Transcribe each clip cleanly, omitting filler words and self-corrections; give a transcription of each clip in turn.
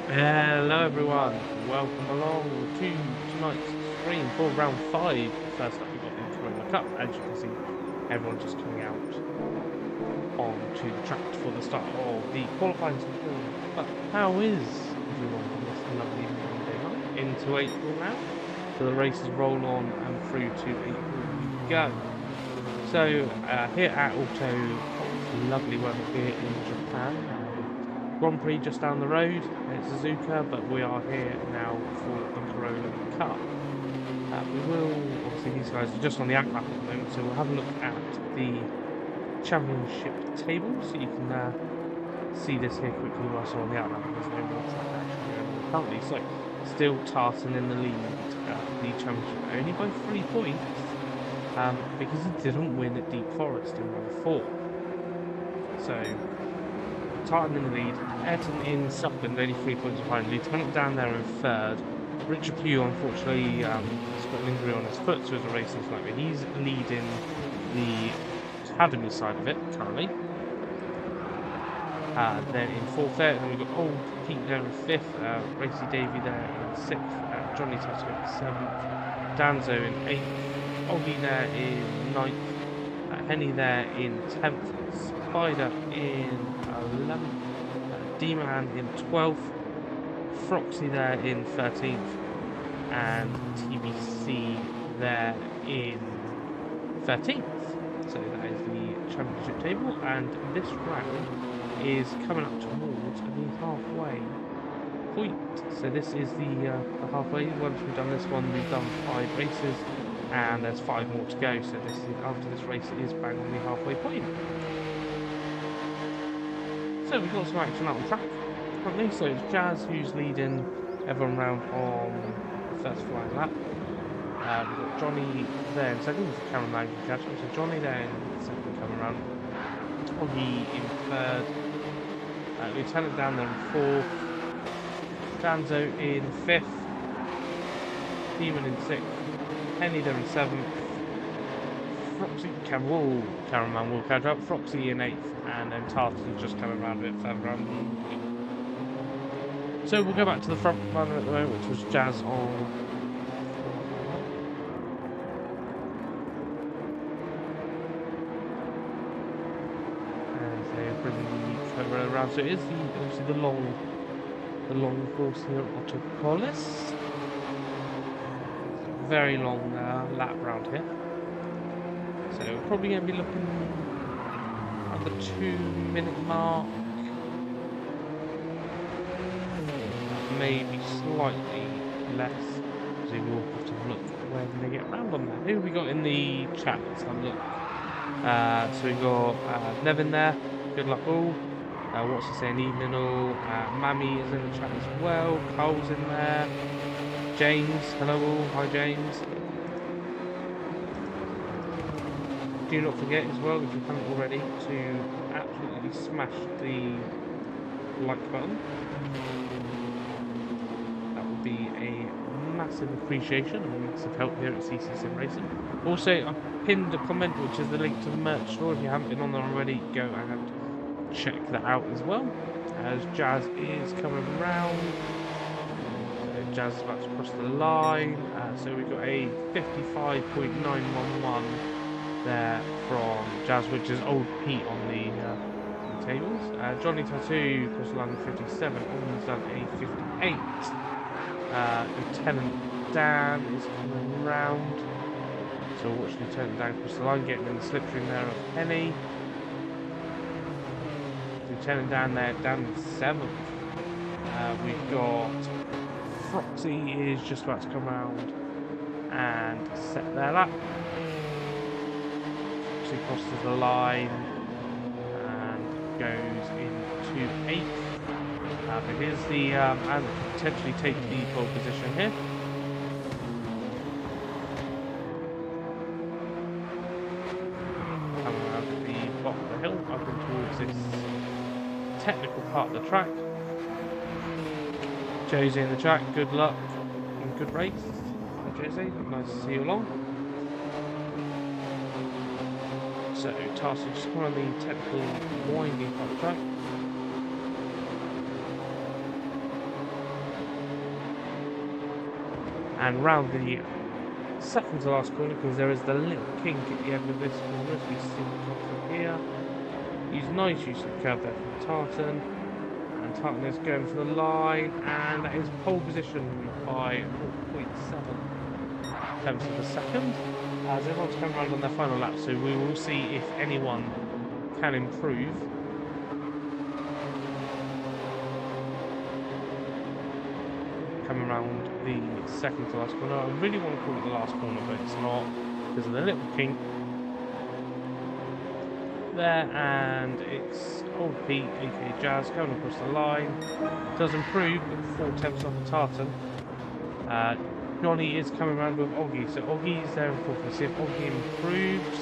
Hello everyone, welcome along to tonight's stream for round 5. First up we got the Corolla Cup. As you can see, everyone just coming out onto the track for the start of the qualifying season. But how is everyone on this lovely Monday night? Into April now, so the races roll on and through to April we go. So here at Autopolis, lovely weather here in Japan. Grand Prix just down the road at Suzuka, but we are here now for the Corolla Cup. We will, obviously these guys are just on the outlap at the moment, so we'll have a look at the championship table, so you can see this here quickly whilst we're on the outlap. There's no more track actually currently, so still Tartan in the lead, the championship only by 3 points, because he didn't win at Deep Forest in round 4. So Tartan in the lead, Ayrton in second, only 3 points behind. Lieutenant down there in third. Richard Pugh, unfortunately, has got an injury on his foot, so he's racing tonight, but he's leading the academy side of it currently. Then in fourth there, and we've got Old Pete there in fifth, Racy Davey there in sixth, Johnny Tattoo in seventh, Danzo in eighth, Ollie there in ninth, Henny there in 10th, Spider in 11th, D-Man in 12th, Froxy there in 13th, and TBC there in 13th. So that is the championship table, and this round is coming up towards the halfway point. So this is the halfway. Once we've done this one, we've done 5 races, and there's 5 more to go. So this is, after this race, it is bang on the halfway point. So we've got some action out on track currently. So it's Jazz who's leading everyone round on the first flying lap. We've got Johnny there in second, with the cameraman can catch up. So Johnny there in second coming around. Oggy in third. Lieutenant down there in fourth. Danzo in fifth. Demon in sixth. Henny there in seventh. Froxy, cameraman will catch up. Froxy in eighth, and then Tartan just coming around a bit further around. So we'll go back to the front runner at the moment, which was Jazz on. Around. So it is obviously the long course here at Autopolis. Very long lap round here. So we're probably going to be looking at the 2-minute mark. Maybe slightly less. So we'll have to look where they get round on that. Who have we got in the chat? Let's have a look. So we got Nevin there. Good luck all. What's he saying? Evening all. Mammy is in the chat as well. Cole's in there. James, hello all. Hi James. Do not forget as well, if you haven't already, to absolutely smash the like button. That would be a massive appreciation and massive help here at CC Sim Racing. Also, I've pinned a comment which is the link to the merch store. If you haven't been on there already, go and check that out as well, as Jazz is coming around. So Jazz is about to cross the line, so we've got a 55.911 there from Jazz, which is Old Pete on the tables. Johnny Tattoo crossed the line with 57, Ollie's done a 58. Lieutenant Dan is coming around, so watch Lieutenant Dan cross the line, getting in the slipstream there of Henny. Lieutenant down there, down in 7th. We've got Froxy is just about to come around and set their lap. Froxy crosses the line and goes into 8th. But here's the and potentially take the pole position here. Coming around at the bottom of the hill, up and towards this technical part of the track. Josie in the track, good luck. good race. Jose, nice to see you along. So, Tarsus just on the technical winding part of the track. And round the second to last corner, because there is the little kink at the end of this corner, as we see from here. Use nice use of the curve there from Tartan. And Tartan is going for the line, and that is pole position by 0.7 tenths of a second. As everyone's coming around on their final lap, so we will see if anyone can improve. Coming around the second to last corner. I really want to call it the last corner, but it's not, because of the little kink there, and it's Old Pete, aka Jazz, going across the line. Does improve, but 4 tenths off the Tartan. Johnny is coming around with Oggy, so Oggy is there in fourth. Let's see if Oggy improves.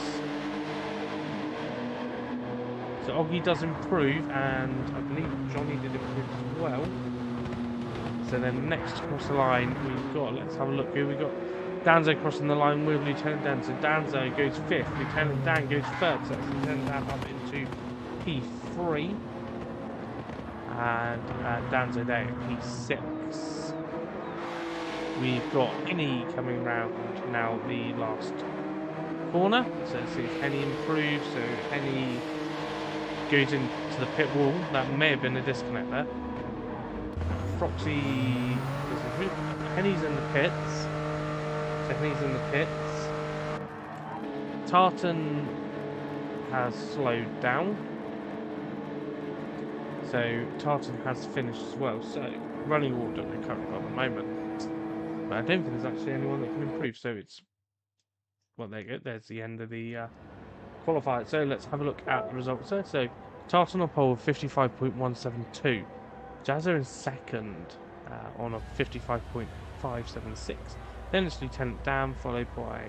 So Oggy does improve, and I believe Johnny did improve as well. So then next across the line, we've got, let's have a look here, we've got Danzo crossing the line with Lieutenant Dan. So Danzo goes 5th, Lieutenant Dan goes 3rd, so that's Lieutenant Dan up into P3. And Danzo there at P6. We've got Henny coming round now the last corner. So let's see if Henny improves. So Henny goes into the pit wall. That may have been a disconnect there. Froxy, Henny's in the pits. So Henny's in the pits. Tartan has slowed down. So Tartan has finished as well. So running order they're currently at the moment. But I don't think there's actually anyone that can improve. So it's, well, there you go. There's the end of the qualifier. So let's have a look at the results there. So Tartan on pole 55.172. Jazzer in second on a 55.576. Then it's Lieutenant Dan, followed by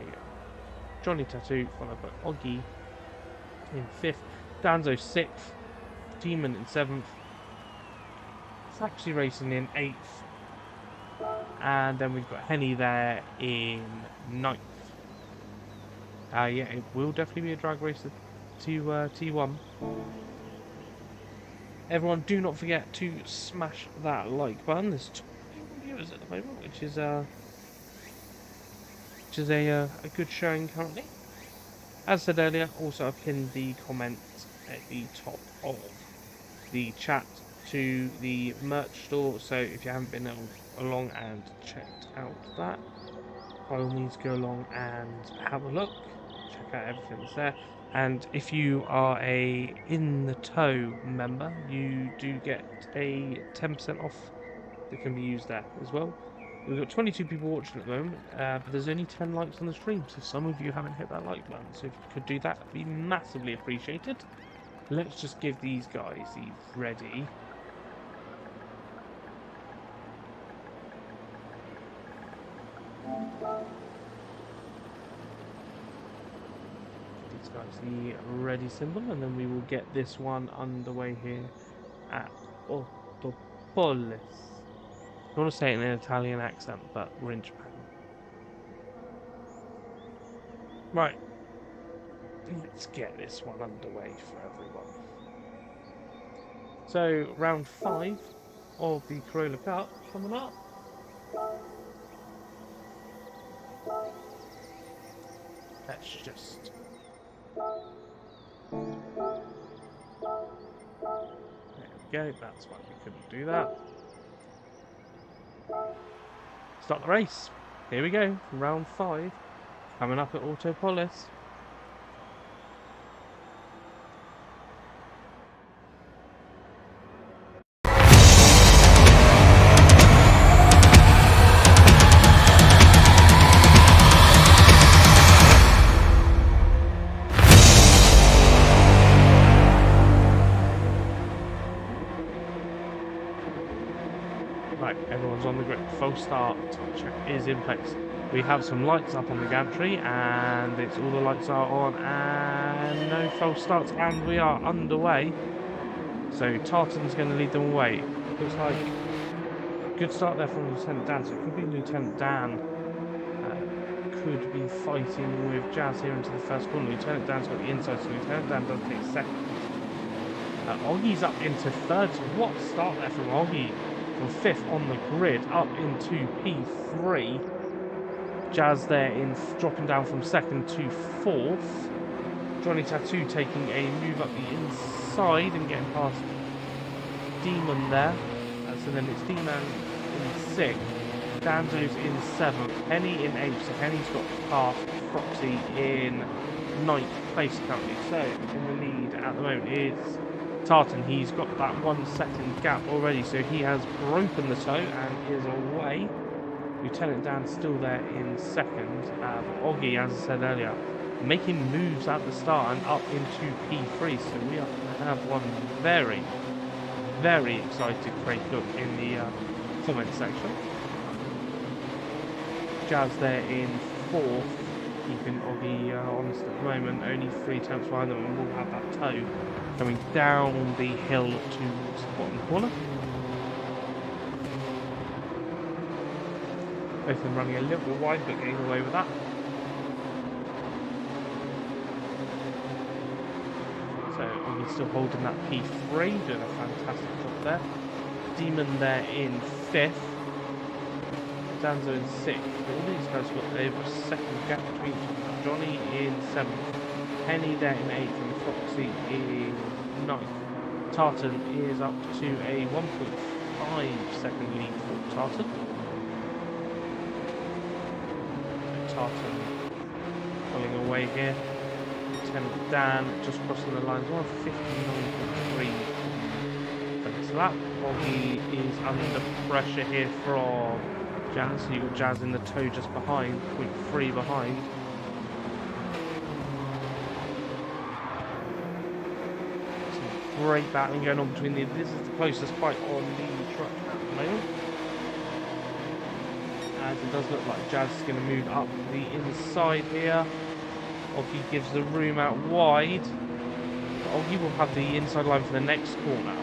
Johnny Tattoo, followed by Oggy in 5th. Danzo 6th. Demon in 7th. Saxy Racing in 8th. And then we've got Henny there in 9th. Yeah, it will definitely be a drag race to T1. Everyone, do not forget to smash that like button. There's 2 viewers at the moment, which is a good showing currently. As said earlier, also I've pinned the comment at the top of the chat to the merch store. So if you haven't been along and checked out that, by all means go along and have a look. Check out everything that's there. And if you are a In the Toe member, you do get a 10% off that can be used there as well. We've got 22 people watching at the moment, but there's only 10 likes on the stream, so some of you haven't hit that like button. So if you could do that, that'd be massively appreciated. Let's just give these guys these ready. Guys, the ready symbol, and then we will get this one underway here at Autopolis. I want to say it in an Italian accent, but we're in Japan. Right, let's get this one underway for everyone. So, round 5 of the Corolla Cup coming up. Let's just... There we go, that's why we couldn't do that. Start the race. Here we go, round 5, coming up at Autopolis. Right, everyone's on the grid. Full start check is in place. We have some lights up on the gantry, and it's all the lights are on, and no false starts, and we are underway. So Tartan's going to lead them away. Looks like good start there from Lieutenant Dan. So it could be Lieutenant Dan could be fighting with Jazz here into the first corner. Lieutenant Dan's got the inside, so Lieutenant Dan does take second. Oggy's up into third. So what start there from Oggy? From fifth on the grid up into P3. Jazz there in dropping down from second to fourth. Johnny Tattoo taking a move up the inside and getting past Demon there. So then it's Demon in sixth. Danzo's in seventh. Penny in eighth. So Penny's got past Proxy in ninth place currently. So in the lead at the moment is Tartan. He's got that 1 second gap already. So he has broken the toe and is away. Lieutenant Dan's still there in second. Oggy, as I said earlier, making moves at the start and up into P3. So we are going to have one very, very excited break up in the comment section. Jazz there in fourth, keeping Oggy honest at the moment. Only 3 attempts behind them, and we'll have that toe coming down the hill towards the bottom corner. Both of them running a little bit wide, but getting away with that. So Oggy's still holding that P3, doing a fantastic job there. Demon there in fifth. Danzo in sixth. All these guys got over a second gap between each. Johnny in seventh. Penny there in eighth, and Foxy in ninth. Tartan is up to a 1.5 second lead for Tartan. Tartan pulling away here. Lieutenant Dan just crossing the lines. 159.3 for this lap. Oggy is under pressure here from Jazz. So you've got Jazz in the toe just behind, 0.3 behind. Some great battling going on between the. This is the closest fight on the truck at the moment. As it does look like Jazz is going to move up the inside here. Oggy gives the room out wide. Oggy will have the inside line for the next corner.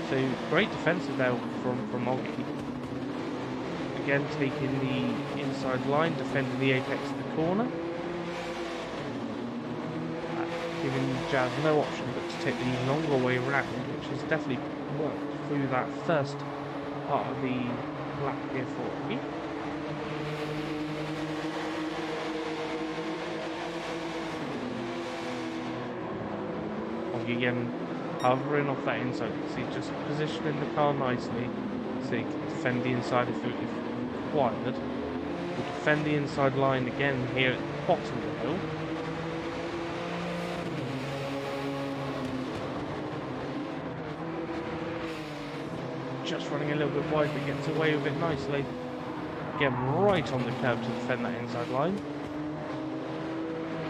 So great defensive there from Oggy. Again taking the inside line, defending the apex of the corner. Giving Jazz no option but to take the longer way around, which has definitely worked through that first part of the lap here for Oggy. Again, hovering off that inside, see, just positioning the car nicely so you can defend the inside if required. We'll defend the inside line again here at the bottom of the hill. Just running a little bit wide, but gets away with it nicely. Again, right on the curb to defend that inside line.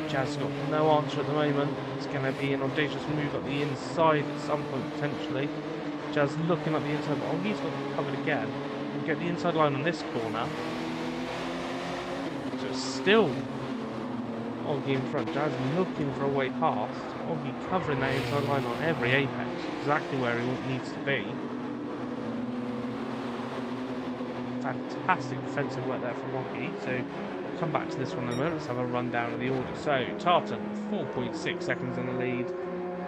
Jazz got no answer at the moment. It's going to be an audacious move up the inside at some point potentially. Jazz looking up the inside, but Oggy's got it covered again. We'll get the inside line on this corner. So it's still Oggy in front. Jazz looking for a way past. Oggy covering that inside line on every apex. Exactly where he needs to be. Fantastic defensive work there from Oggy. So come back to this one in a moment. Let's have a rundown of the order. So Tartan 4.6 seconds in the lead.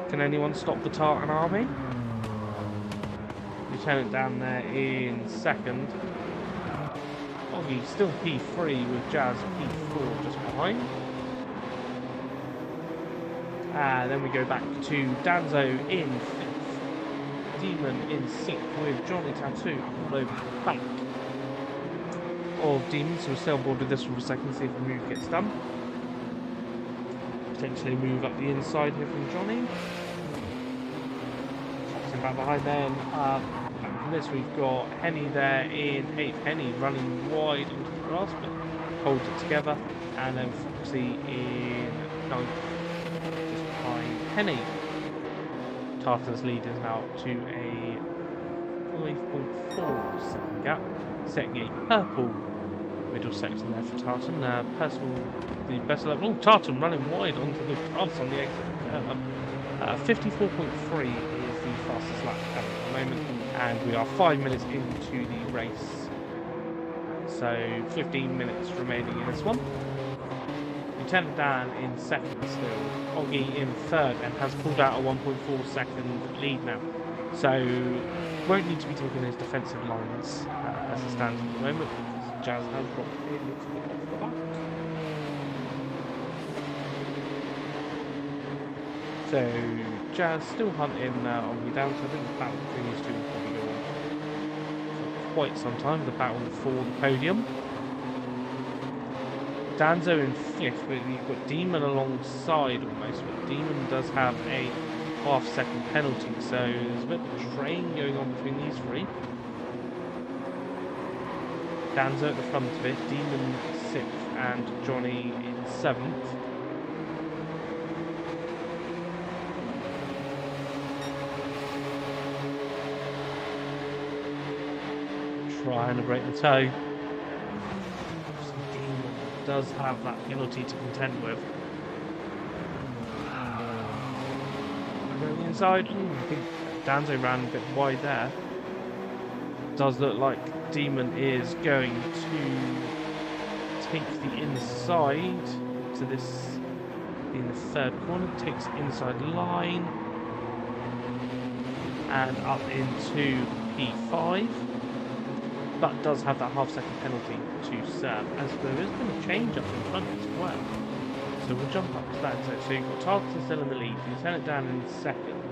Can anyone stop the Tartan army? Lieutenant Dan there in second. Oggy still P3 with Jazz P4 just behind. Then we go back to Danzo in 5th. Demon in 6th with Johnny Tattoo all over the back of Demon, so we'll stay on board with this for a second, see if the move gets done. Potentially move up the inside here from Johnny. Foxing back behind then. Back from this we've got Henny there in 8th. Henny running wide into the grass, but holds it together. And then Foxy in 9th, just behind Henny. Tartan's lead is now to a 5.4 second gap, setting a purple middle section there for Tartan. Personal, the best level. Oh, Tartan running wide onto the grass on the exit. 54.3 is the fastest lap at the moment, And we are 5 minutes into the race. So 15 minutes remaining in this one. Lieutenant Dan in second still. Oggy in third and has pulled out a 1.4 second lead now. So won't need to be taking those defensive lines as it stands at the moment, because Jazz has dropped a little bit off the back. So Jazz still hunting Oggy down, so I think the battle between these two will probably go on for quite some time, the battle for the podium. Danzo in fifth, but you've got Demon alongside almost, but Demon does have a half-second penalty, so there's a bit of a train going on between these three. Danzo at the front of it, Demon sixth, and Johnny in seventh. Trying to break the toe. Does have that penalty to contend with. Going inside, I think Danzo ran a bit wide there. Does look like Demon is going to take the inside to this in the third corner. Takes inside line and up into P5. But does have that half-second penalty to serve, as there is going to change up in front as well. So we'll jump up to that. So you've got Tarleton still in the lead, Lieutenant Dan in second,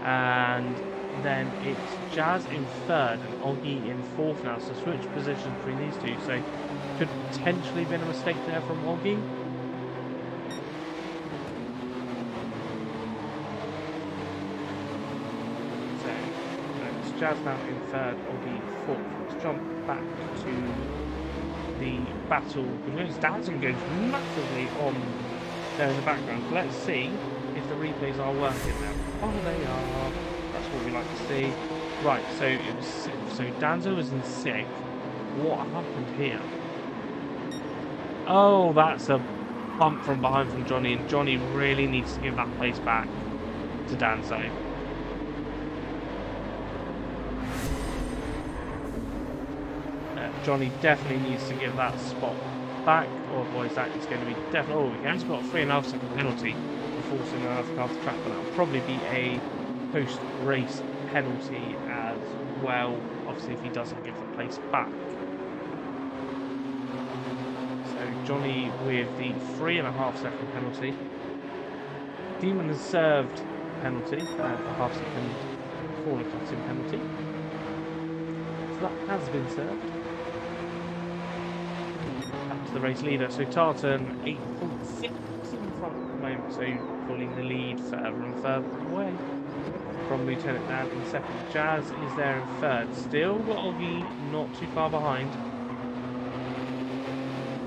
and then it's Jazz in third and Oggy in fourth now. So switch positions between these two. So could potentially been a mistake there from Oggy. So Jazz now in third, Oggy fourth. Let's jump back to the battle. Because Danson goes massively on there in the background. Let's see if the replays are working now. Oh, they are. That's what we like to see. Right, so it was so Danzo was in sixth. What happened here? Oh, that's a bump from behind from Johnny, and Johnny really needs to give that place back to Danzo. Johnny definitely needs to give that spot back, or otherwise that is going to be definitely. Oh, he has got a 3.5 second penalty for forcing another car off the track, but that will probably be a post-race penalty as well. Obviously, if he doesn't give the place back. So Johnny with the 3.5 second penalty. Demon has served the penalty, a half-second corner cutting penalty. So that has been served. The race leader, so Tartan 8.6 in front at the moment, so pulling the lead further and further away from Lieutenant Dan in second. Jazz is there in third, still got Oggy not too far behind.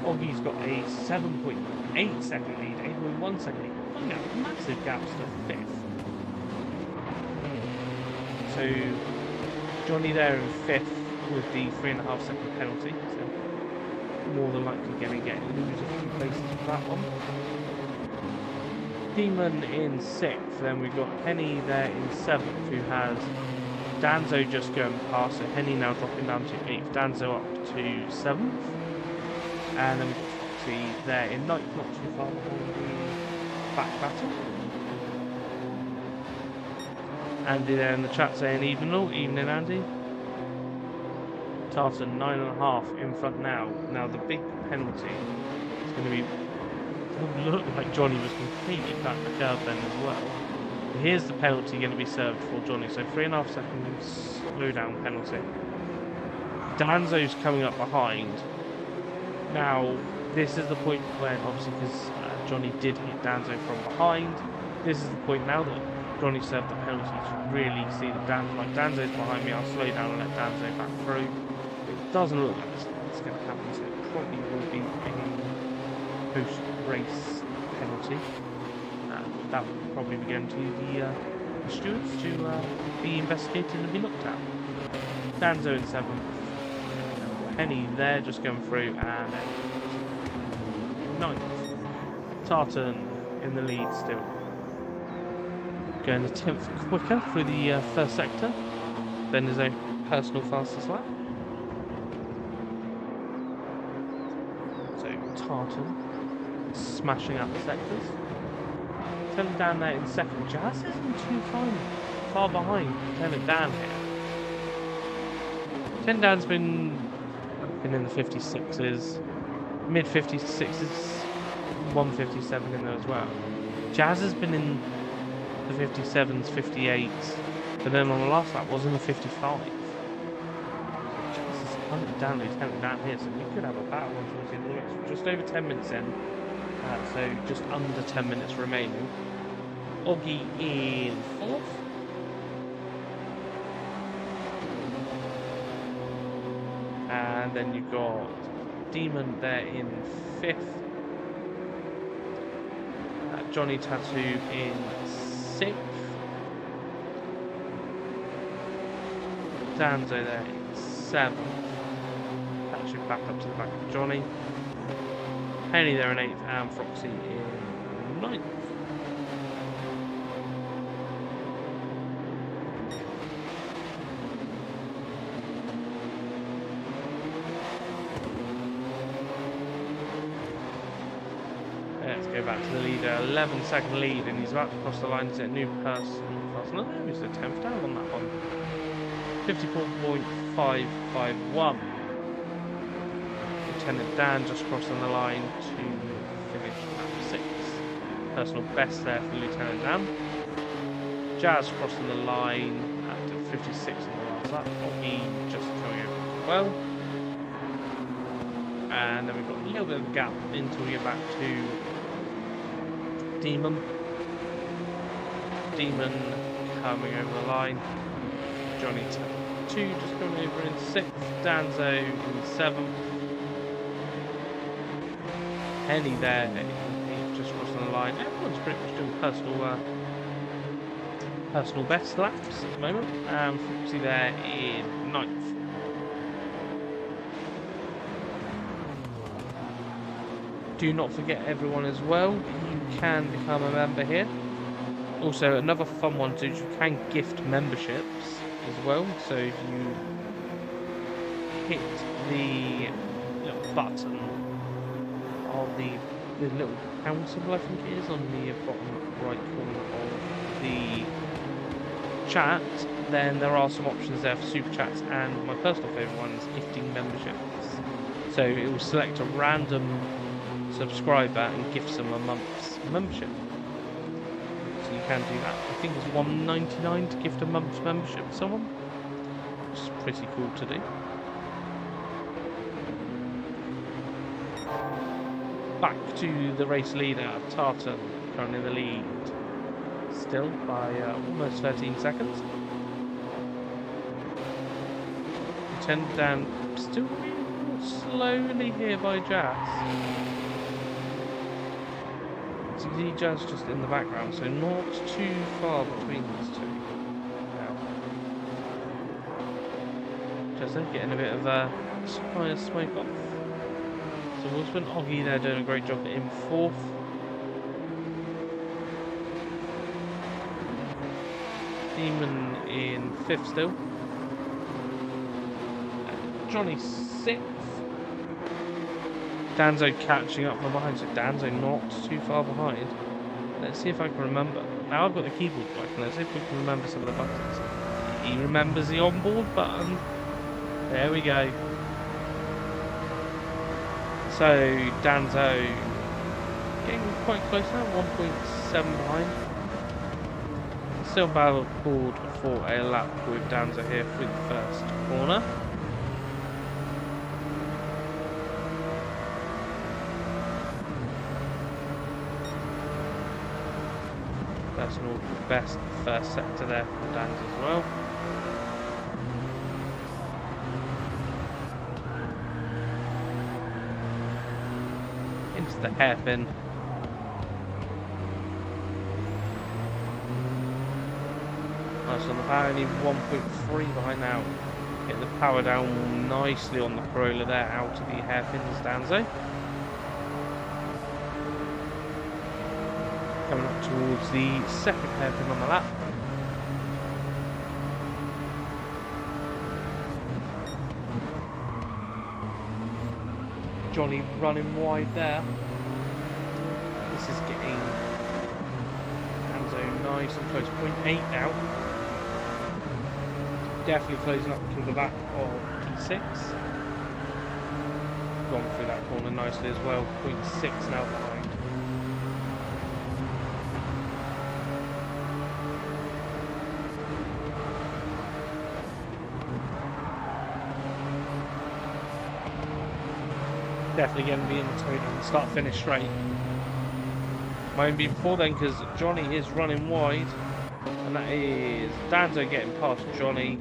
Oggy's got a 7.8 second lead, 8.1 second lead. You know, massive gaps to fifth. So Johnny there in fifth with the 3.5 second penalty. So more than likely going to lose a few places for that one. Demon in sixth, then we've got Henny there in seventh, who has Danzo just going past, so Henny now dropping down to eighth, Danzo up to seventh, and then we've got Foxy there in ninth, not too far behind the back battle. Andy there in the chat saying evening Andy. Tartan 9.5 in front now. Now the big penalty is going to be. It look like Johnny was completely back the curve then as well. But here's the penalty going to be served for Johnny. So 3.5 seconds slow down penalty. Danzo's coming up behind. Now this is the point when obviously because Johnny did hit Danzo from behind. This is the point now that Johnny served the penalty to really see that Danzo's behind me. I'll slow down and let Danzo back through. It doesn't look like it's going to happen, so it probably will be a post-race penalty. That will probably be going to the stewards to be investigated and be looked at. Danzo in seventh. Henny there just going through, and ninth. Tartan in the lead still. Going a tenth quicker through the first sector. then his own personal fastest lap. So Tartan smashing up the sectors. Turning down there in second. Jazz isn't too far behind. Turning down here. Tendan's been in the 56s, mid 56s, 157 in there as well. Jazz has been in the 57s, 58s, but then on the last lap was in the 55. Jazz is hunting down Lieutenant down here, so we could have a battle towards the end of the race. Just over 10 minutes in, so just under 10 minutes remaining. Oggy in 4th. And then you've got Demon there in 5th. Johnny Tattoo in 6th. Danzo there in 7th. That should back up to the back of Johnny. Penny there in 8th and Froxy in 9th. Let's go back to the leader, 11-second lead, and he's about to cross the line to set a new personal fast. No, he's the 10th down on that one. 54.551. Lieutenant Dan just crossing the line to finish lap 6. Personal best there for Lieutenant Dan. Jazz crossing the line at 56 in the last lap. Oggy just coming over as well. And then we've got a little bit of a gap until we get back to Demon coming over the line. Johnny Tattoo just coming over in 6th. Danzo in 7th. Henny there, just crossing the line. Everyone's pretty much doing personal best laps at the moment. Foxy there in 9th. Do not forget, everyone, as well, you can become a member here. Also, another fun one is you can gift memberships as well. So if you hit the little button on the little pound symbol, I think it is, on the bottom right corner of the chat, then there are some options there for super chats, and my personal favourite one is gifting memberships. So it will select a random subscriber and gift them a month's membership. So you can do that. I think it's $1.99 to gift a month's membership to someone, which is pretty cool to do. Back to the race leader, Tartan, currently in the lead, still by almost 13 seconds. Lieutenant Dan still slowly here by Jazz. See Jazz just in the background, so not too far between these two. Jazz getting a bit of a fire smoke off. So Wolfsman Oggy there doing a great job in 4th. Demon in 5th still. Johnny 6th. Danzo catching up from behind, so Danzo not too far behind. Let's see if I can remember. Now I've got the keyboard working, let's see if we can remember some of the buttons. He remembers the onboard button. There we go. So Danzo getting quite close now, 1.7 behind. Still battle board for a lap with Danzo here for the first corner. Personal best first sector there for Danzo as well. Into the hairpin. Nice on the power, only 1.3 behind now. Get the power down nicely on the Corolla there, out of the hairpins, Danzo. Coming up towards the second hairpin on the lap. Johnny running wide there. This is getting Danzo nice and close. 0.8 now. Definitely closing up to the back of P6. Gone through that corner nicely as well. 0.6 now behind. Definitely going to be in between and start finish straight. Might be before then because Johnny is running wide, and that is Danzo getting past Johnny.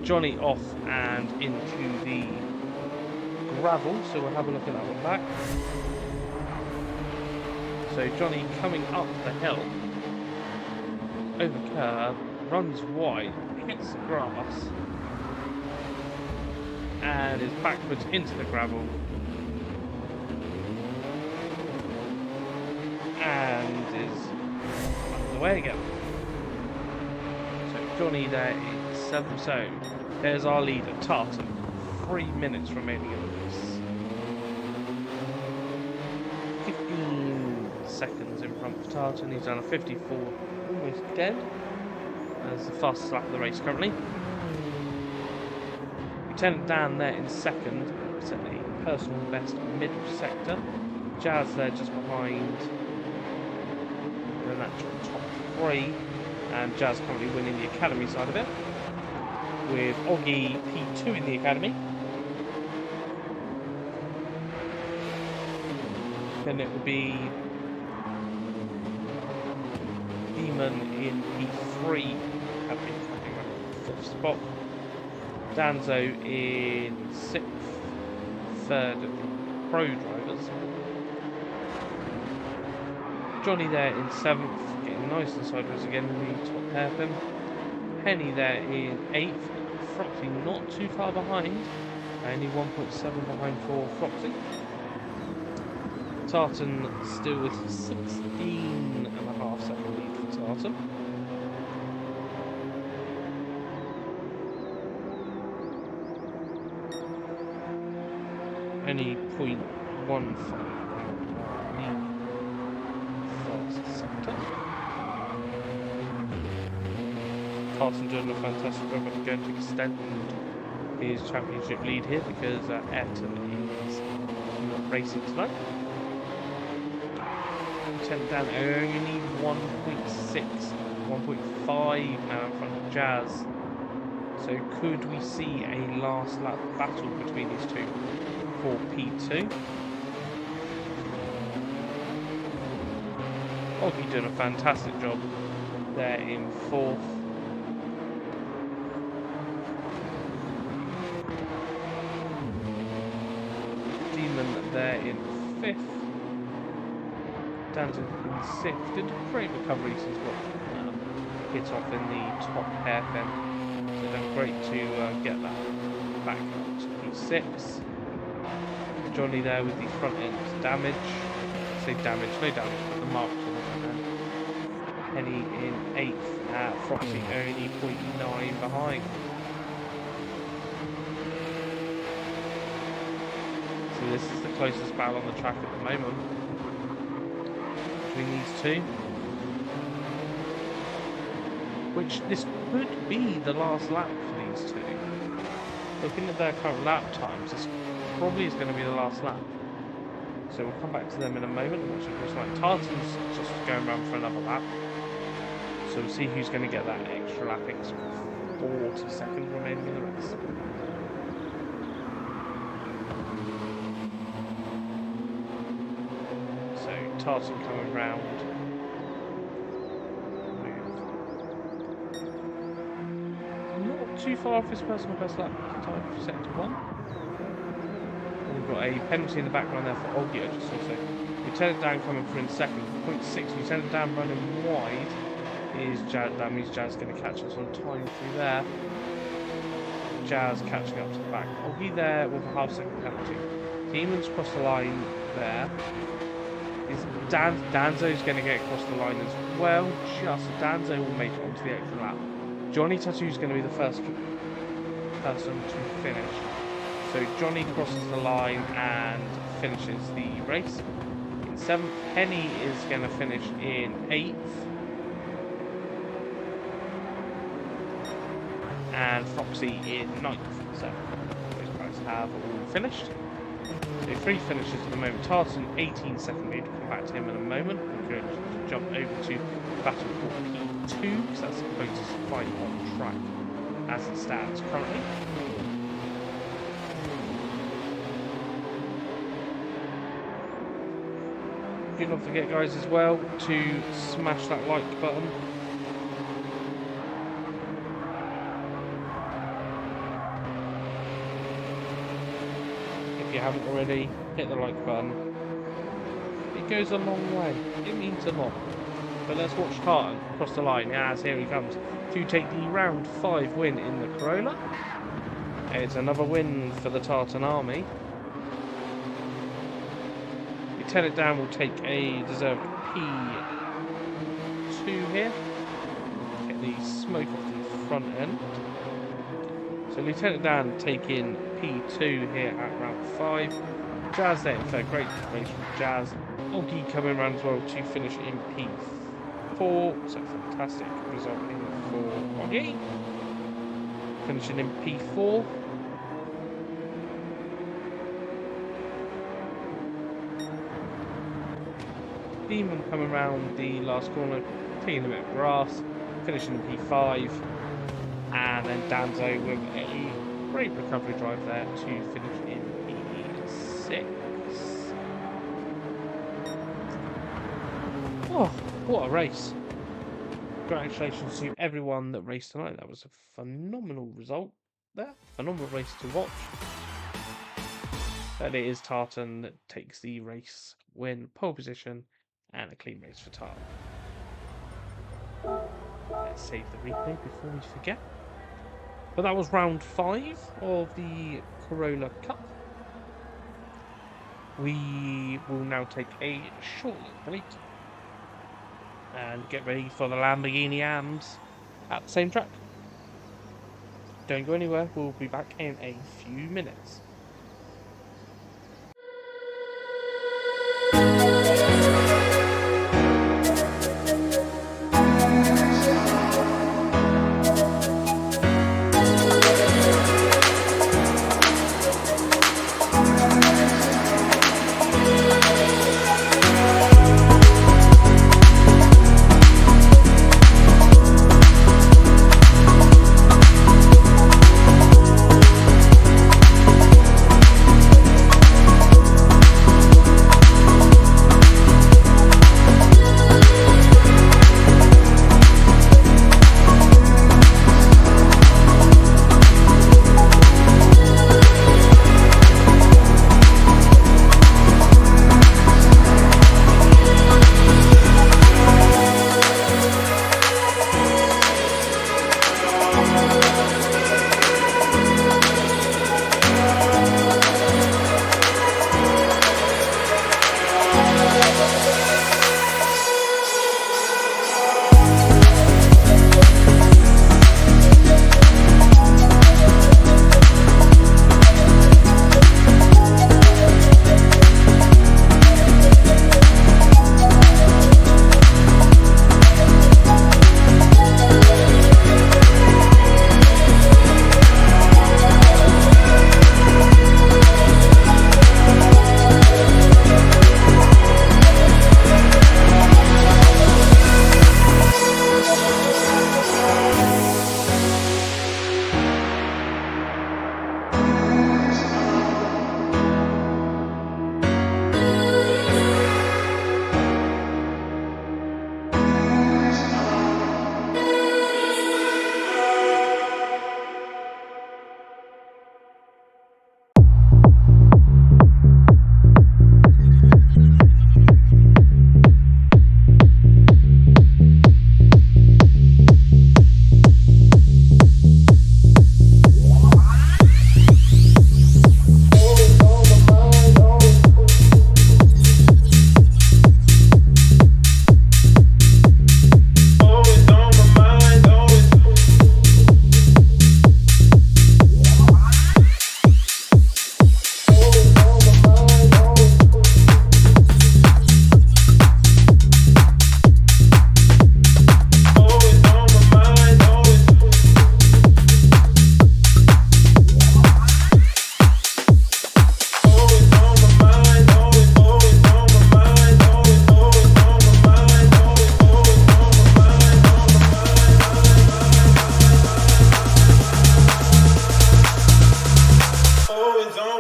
Johnny off and into the gravel, so we'll have a look at that one back. So Johnny coming up the hill, over curve, runs wide, hits the grass, and is backwards into the gravel. And is up the way again. So Johnny there is 7. So there's our leader, Tartan. 3 minutes remaining in the race. 15 seconds in front of Tartan. He's done a 54, almost dead. That's the fastest lap of the race currently. Lieutenant Dan there in second, set a personal best middle sector. Jazz there just behind. An actual top 3, and Jazz currently winning the academy side of it, with Oggy P2 in the academy. Then it will be Demon in P3, have been coming around 5th spot. Danzo in 6th, 3rd of the pro drivers. Johnny there in 7th, getting nice and sideways again in the top hairpin. Penny there in 8th, Froxy not too far behind, only 1.7 behind for Froxy. Tartan still with 16.5 second lead for Tartan. Only 0.15. Tartan doing a fantastic job and going to extend his championship lead here because Ayrton is not racing tonight. Lieutenant Dan only need 1.6, 1.5 now in front of Jazz. So could we see a last lap battle between these two for P2? Oggy doing a fantastic job there in 4th. Demon there in 5th. Danzo in 6th. Did a great recovery since what hit off in the top hairpin. So done great to get that back up to P6. Johnny there with the front end damage. Say damage, no damage, but the marks on the front end. Penny in 8th, Froxy only 0.9 behind. So this is the closest battle on the track at the moment between these two. Which this could be the last lap for these two. Looking at their current lap times, this probably is going to be the last lap. So we'll come back to them in a moment. Which looks like Tartan's just going around for another lap. So we'll see who's going to get that extra lap, extra 40 seconds remaining in the race. So Tartan coming round. Not too far off his personal best lap time for sector 1. We've got a penalty in the background there for Oggy, I just saw. So Lieutenant Dan coming through in second. 0.6. Lieutenant Dan running wide. Is Jazz, that means Jazz going to catch us on time through there. Jazz catching up to the back. Oggy there with a half-second penalty. Demon's crossed the line there. Is Danzo's going to get across the line as well? Just Danzo will make it onto the extra lap. Johnny Tattoo's going to be the first person to finish. So Johnny crosses the line and finishes the race in 7th. Penny is going to finish in 8th. And Foxy in 9th. So those guys have all finished. So 3 finishes at the moment. Tartan 18-second lead. We'll come back to him in a moment. We're going to jump over to battle for P2 because that's the closest fight on track as it stands currently. Do not forget, guys, as well to smash that like button. If you haven't already, hit the like button. It goes a long way. It means a lot. But let's watch Tartan cross the line as here he comes to take the round 5 win in the Corolla. It's another win for the Tartan army. Lieutenant Dan will take a deserved P2 here. Get the smoke off the front end. So Lieutenant Dan taking P2 here at round 5. Jazz there in 3rd. Great race from Jazz. Oggy coming around as well to finish in P4. So fantastic result in for Oggy. Finishing in P4. Demon coming around the last corner, taking a bit of grass, finishing in P5, and then Danzo with a great recovery drive there to finish in P6. Oh, what a race! Congratulations to everyone that raced tonight. That was a phenomenal result there, phenomenal race to watch. And it is Tartan that takes the race win, pole position, and a clean race for Tartan. Let's save the replay before we forget. But that was round 5 of the Corolla Cup. We will now take a short break and get ready for the Lamborghini AMs at the same track. Don't go anywhere, we'll be back in a few minutes.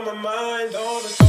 my mind all the time.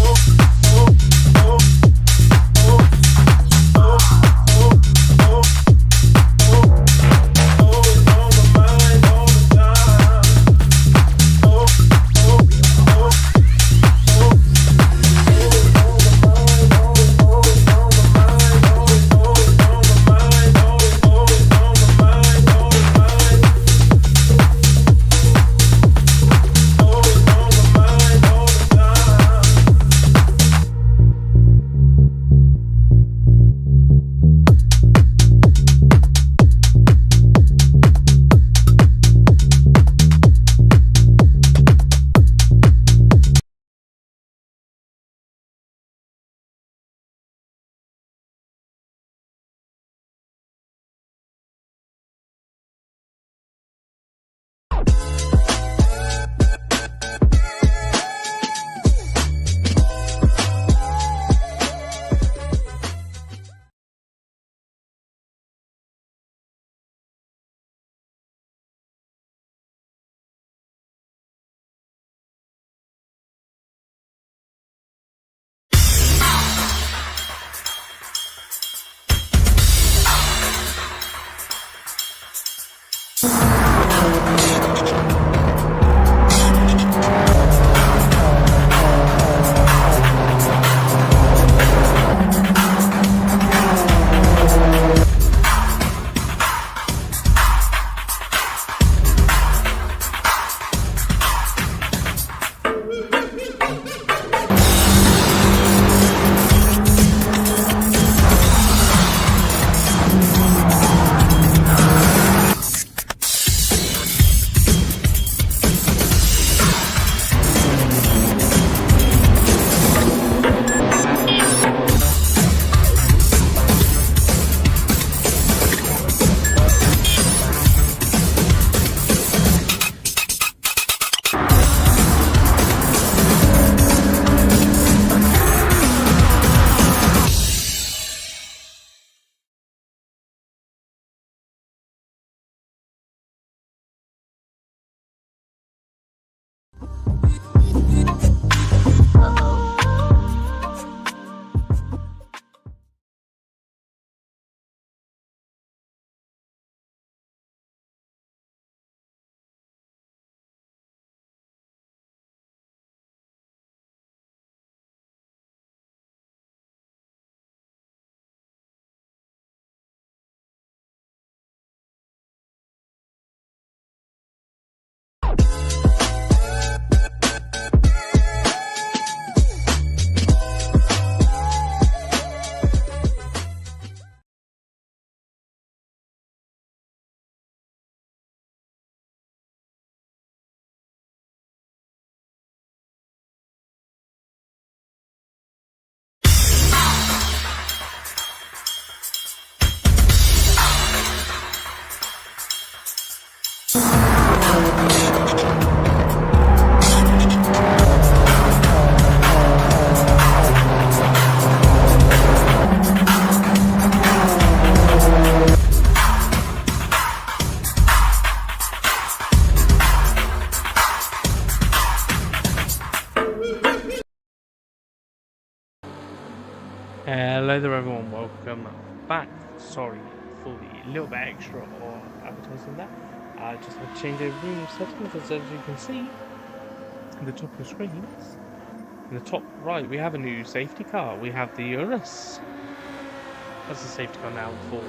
Hello there everyone, welcome back. Sorry for the little bit extra or advertising there. I just had to change over room settings, as you can see in the top of the screens. In the top right we have a new safety car. We have the Urus. That's the safety car now for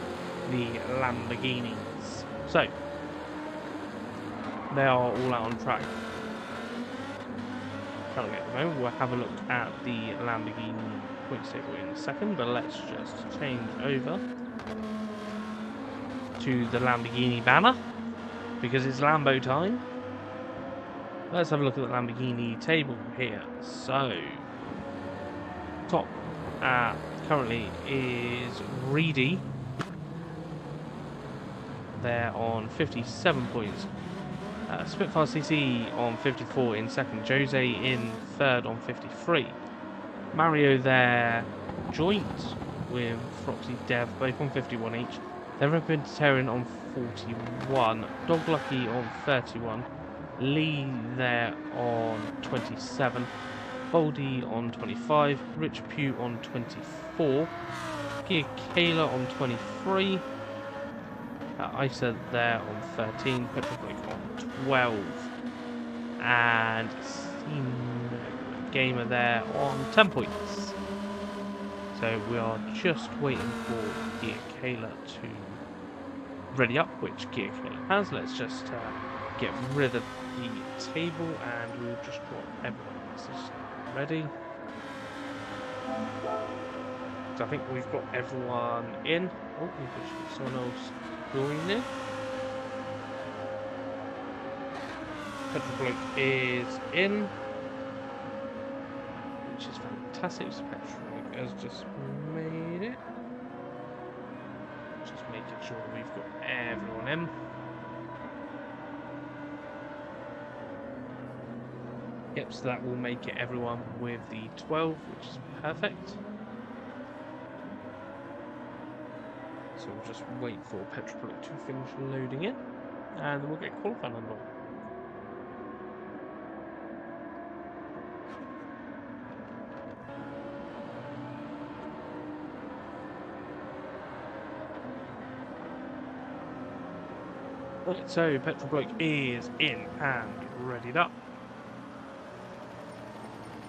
the Lamborghinis. So they are all out on track. Currently at the moment we'll have a look at the Lamborghini points table in a second, but let's just change over to the Lamborghini banner because it's Lambo time. Let's have a look at the Lamborghini table here. So top currently is Reedy. They're on 57 points. Spitfire CC on 54 in second. Jose in third on 53. Mario there joint with Froxy Dev, both on 51 each. Then Repentarian on 41. Dog Lucky on 31. Lee there on 27. Baldy on 25, Rich Pugh on 24, Gia Kayla on 23, Isa there on 13, Petrovic on 12, and Scene Gamer there on 10 points. So we are just waiting for Gia Kayla to ready up, which Gia Kayla has. Let's just get rid of the table and we'll just drop everyone else's ready. So I think we've got everyone in. Oh, we've got someone else joining in. Petrovic is in, which is fantastic. So Petrovic has just made it. Just making sure that we've got everyone in. Yep, so that will make it everyone with the 12, which is perfect. So we'll just wait for Petrovic to finish loading in, and then we'll get qualifying on board. Right, so Petrovic is in and readied up.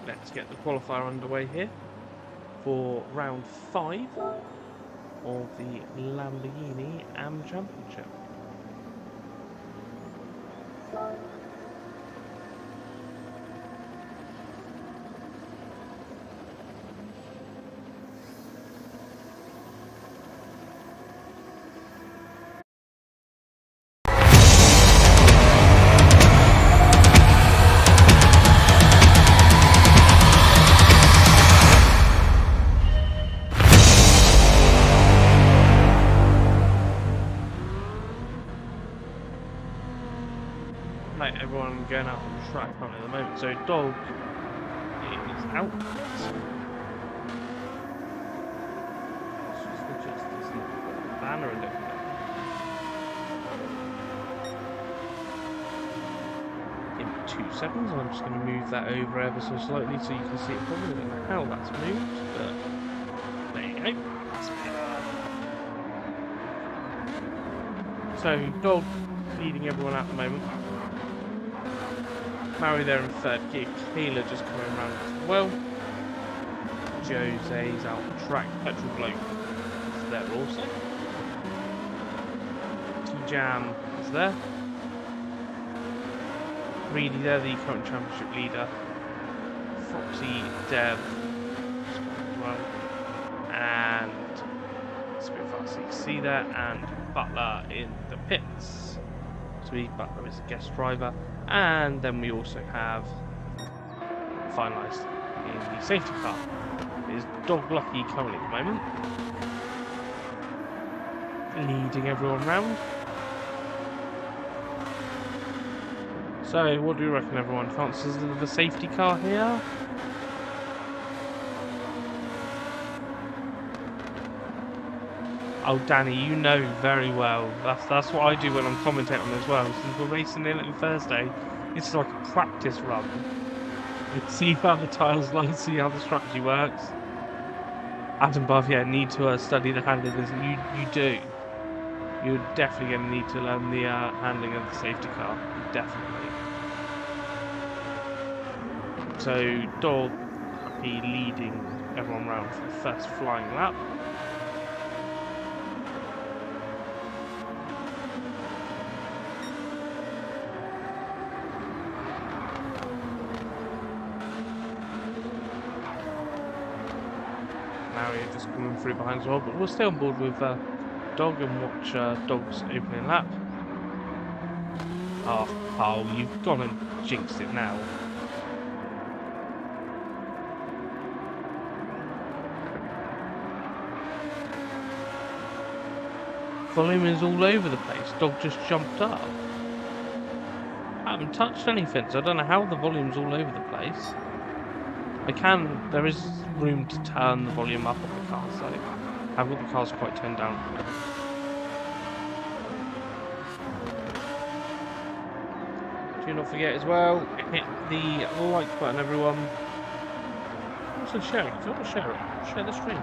Let's get the qualifier underway here for round 5 of the Lamborghini AM Championship. Like everyone going out on the track at the moment. So Dog is out. Let's just adjust this banner a little bit. Give me 2 seconds. I'm just going to move that over ever so slightly so you can see it properly. I don't know how that's moved, but there you go. That's better. So Dog leading everyone at the moment. Mary there in 3rd gear, Kayla just coming around as well. Jose's out on track, Petrovic is there also. T-Jam is there. Reedy there, the current championship leader. Foxy, Dev as well. And Spitfire CC there, and Butler in the pits. Sweet, Butler is a guest driver. And then we also have finalised in the safety car. It is Dog Lucky currently at the moment, leading everyone round. So, what do you reckon, everyone? Chances of the safety car here? Oh, Danny, you know very well. That's what I do when I'm commentating as well. Since we're racing in Thursday, it's like a practice run. You see how the tiles line, see how the strategy works. Adam Buff, yeah, need to study the handling. You do. You're definitely going to need to learn the handling of the safety car. Definitely. So, Dog will be leading everyone round for the first flying lap. Just coming through behind as well, but we'll stay on board with Dog and watch Dog's opening lap. Oh, you've gone and jinxed it now. Volume is all over the place. Dog just jumped up. I haven't touched anything, so I don't know how the volume's all over the place. There is room to turn the volume up on the car, so I've got the cars quite turned down. Do not forget as well, hit the like button, everyone. also share it. If you want to share it, share the stream.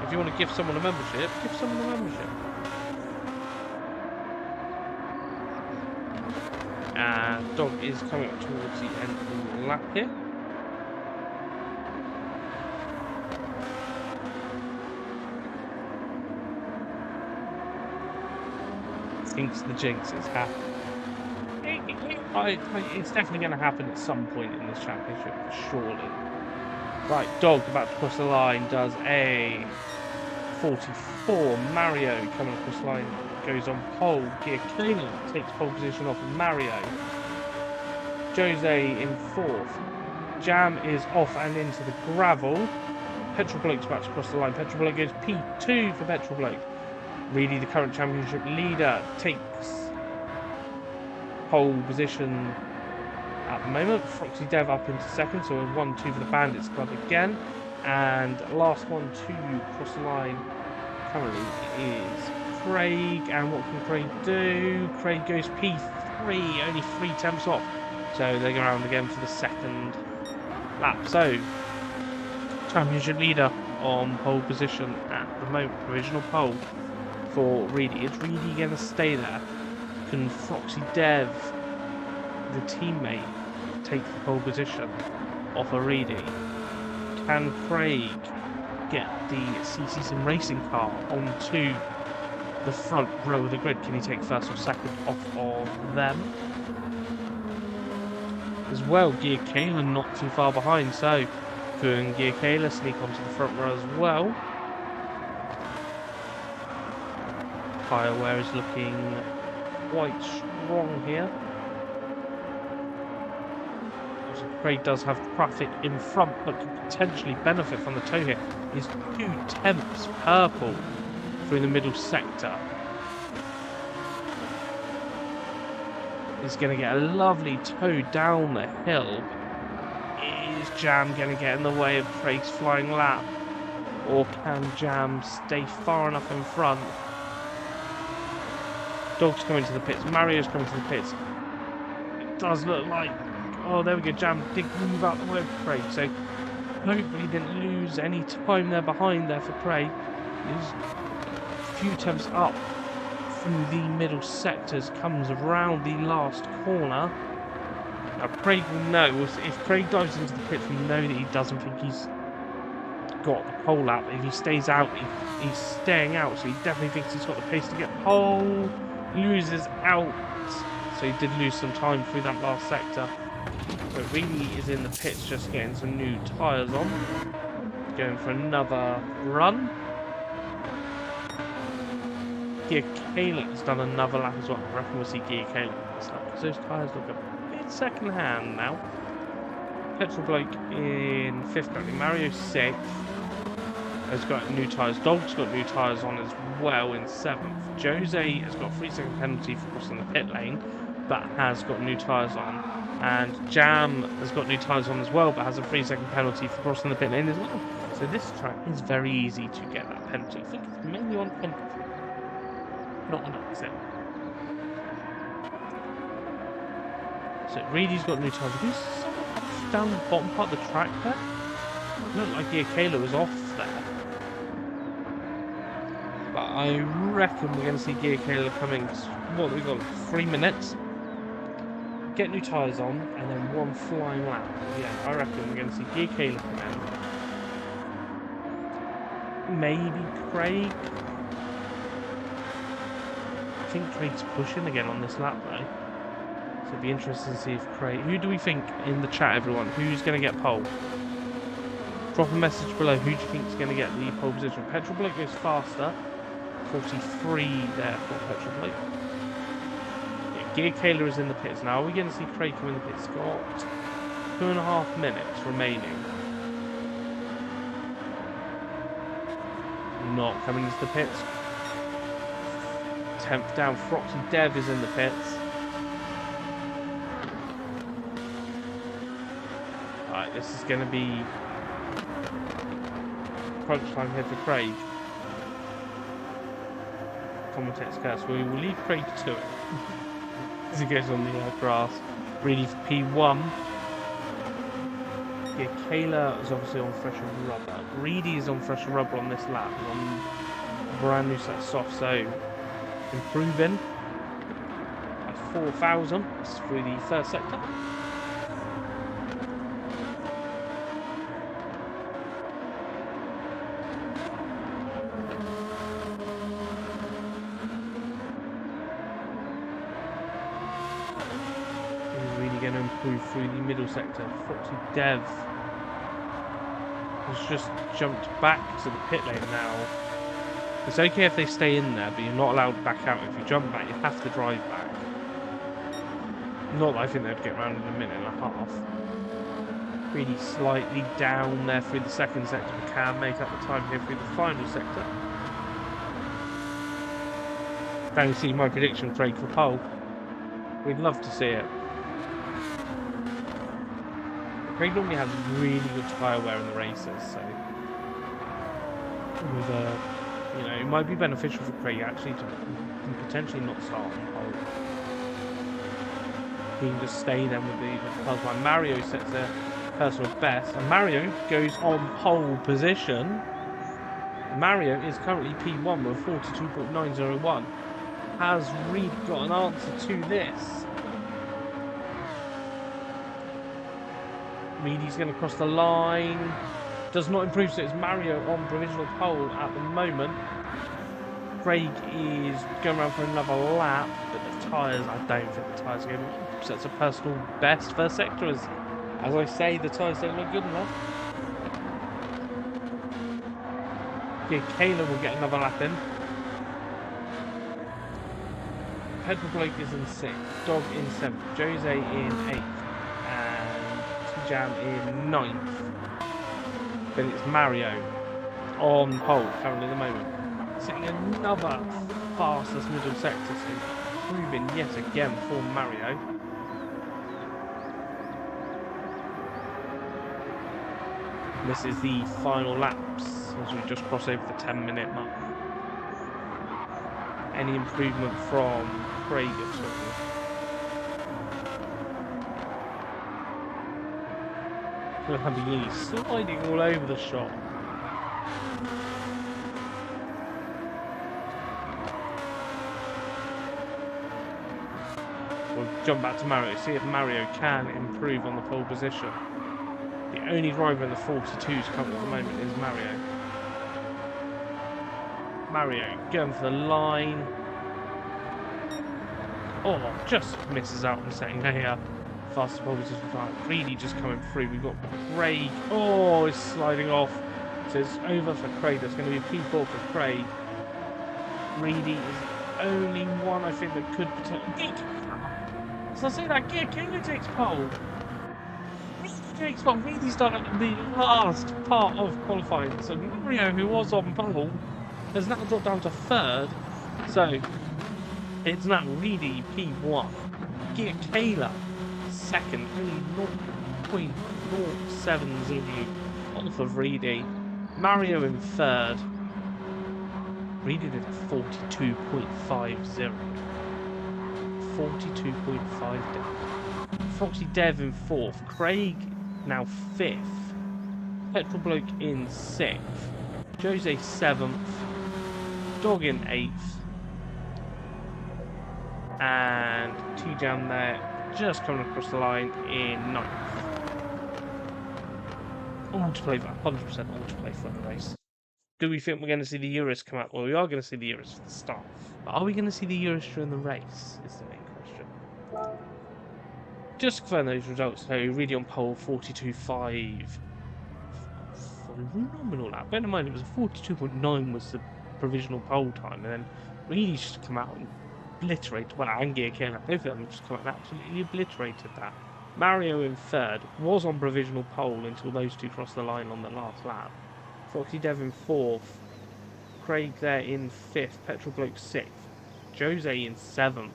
If you want to give someone a membership, give someone a membership. And dog is coming up towards the end of the lap here. Thinks the jinx is happening. It's definitely going to happen at some point in this championship, surely. Right, dog about to cross the line, does a 44. Mario coming across the line, goes on pole. Giacchino takes pole position off of Mario. Jose in fourth. Jam is off and into the gravel. Petrol Bloke's about to cross the line. Petrol Bloke goes P2 for Petrol Bloke. Really, the current championship leader takes pole position at the moment. Froxy Dev up into second, so a 1-2 for the Bandits Club again. And last one to cross the line currently is Craig. And what can Craig do? Craig goes P3, only 3 temps off. So they go around again for the second lap. So, championship leader on pole position at the moment. Provisional pole for Reedy. Is Reedy going to stay there? Can Froxy Dev, the teammate, take the pole position off a Reedy? Can Craig get the CC Sim racing car onto the front row of the grid? Can he take first or second off of them? As well, Giacchino not too far behind, so can Giacchino sneak onto the front row as well? Fireware is looking quite strong here. Craig does have traffic in front, but could potentially benefit from the tow here. He's 2 temps purple through the middle sector. He's going to get a lovely tow down the hill. Is Jam going to get in the way of Craig's flying lap? Or can Jam stay far enough in front? Dog's coming to the pits. Mario's coming to the pits. It does look like... Oh, there we go. Jam did move out the way of Craig. So hopefully he didn't lose any time there behind there for Craig. He's a few temps up through the middle sectors. Comes around the last corner. Now Craig will know. If Craig dives into the pits, we know that he doesn't think he's got the pole lap. If he stays out, he's staying out. So he definitely thinks he's got the pace to get pole. Loses out, so he did lose some time through that last sector. But really is in the pits just getting some new tyres on. Going for another run. Giacchino has done another lap as well. I reckon we'll see Giacchino this lap because those tyres look a bit second hand now. Petrol Bloke in 5th currently. Mario 6th. Has got new tyres. Dog's got new tyres on as well in 7th. Jose has got a 3-second penalty for crossing the pit lane, but has got new tyres on. And Jam has got new tyres on as well, but has a 3-second penalty for crossing the pit lane as well. So this track is very easy to get that penalty. I think it's mainly on penalty, not on accident. So Reedy's got new tyres. Who's down the bottom part of the track there? It looked like Giacchino was off there. But I reckon we're going to see Giacchino coming, what have we got, 3 minutes? Get new tyres on, and then 1 flying lap. Yeah, I reckon we're going to see Giacchino come in. Maybe Craig? I think Craig's pushing again on this lap though. So it'd be interesting to see if Craig... Who do we think in the chat, everyone? Who's going to get pole? Drop a message below. Who do you think is going to get the pole position? Petrol Bloke goes faster. 43 there for Petrol Bloke. Yeah, Giacchino is in the pits. Now, are we going to see Craig come in the pits? Got 2.5 minutes remaining. Not coming into the pits. 10th down. Froxy Dev is in the pits. Alright, this is going to be crunch time here for Craig. Commentator's curse. We will leave Craig to it as he goes on the grass. Ready for P1. Yeah, Kayla is obviously on fresher rubber. Reedy is on fresher rubber on this lap. He's on brand new set of soft, so improving by 4,000 through the first sector. He's really going to improve through the middle sector. 40 Dev has just jumped back to the pit lane now. It's okay if they stay in there, but you're not allowed back out. If you jump back, you have to drive back. Not that I think they'd get around in a minute and a half. Really slightly down there through the second sector, but can make up the time here through the final sector. Don't see my prediction, Craig, for pole. We'd love to see it. Craig normally has really good tyre wear in the races, so with you know, it might be beneficial for Craig actually to potentially not start on pole. He can just stay then with the cars. While Mario sets their personal best, and Mario goes on pole position. Mario is currently P1 with 42.901. Has Reed got an answer to this? Reedy's going to cross the line. Does not improve, so it's Mario on provisional pole at the moment. Craig is going around for another lap, but the tyres, I don't think the tyres are going to set a personal best first sector. As I say, the tyres don't look good enough. Okay, Kayla will get another lap in. Pedro Blake is in 6th, Dog in 7th, Jose in 8th, and T-Jam in 9th. Then it's Mario on pole currently at the moment. Setting another fastest middle sector, so improving yet again for Mario. This is the final laps as we just cross over the 10-minute mark. Any improvement from Craig at all? Lamborghini sliding all over the shop. We'll jump back to Mario, see if Mario can improve on the pole position. The only driver in the 42s currently at the moment is Mario. Mario going for the line. Oh, just misses out on setting a fastest pole position. Really just coming through. We've got Craig. Oh, it's sliding off. So it's over for Craig. That's going to be a P4 for Craig. Reedy is the only one I think that could potentially. So I'll say that Kayla takes pole. Takes pole. Reedy's done it in the last part of qualifying. So Mario, who was on pole, has now dropped down to 3rd. So it's now Reedy P1. Kayla 2nd, only 0.070 off of Reedy. Mario in 3rd. Reedy did a 42.50. 42.5 Dev. 40 Dev in 4th. Craig now 5th. Petrol Bloke in 6th. Jose 7th. Dog in 8th. And T-Jam there, just coming across the line in 9th. All to play for, 100% all to play for the race. Do we think we're going to see the Euros come out? Well, we are going to see the Euros for the start. But are we going to see the Euros during the race? Is the main question. Just to confirm those results, so Reedy on pole 42.5. Phenomenal lap. Bear in mind, it was a 42.9 was the provisional pole time, and then Reedy just come out and obliterated. Well, Angia came out. Both of them just come out and absolutely obliterated that. Mario in 3rd was on provisional pole until those two crossed the line on the last lap. Foxy Dev in 4th. Craig there in 5th. Petrol Bloke 6th. Jose in 7th.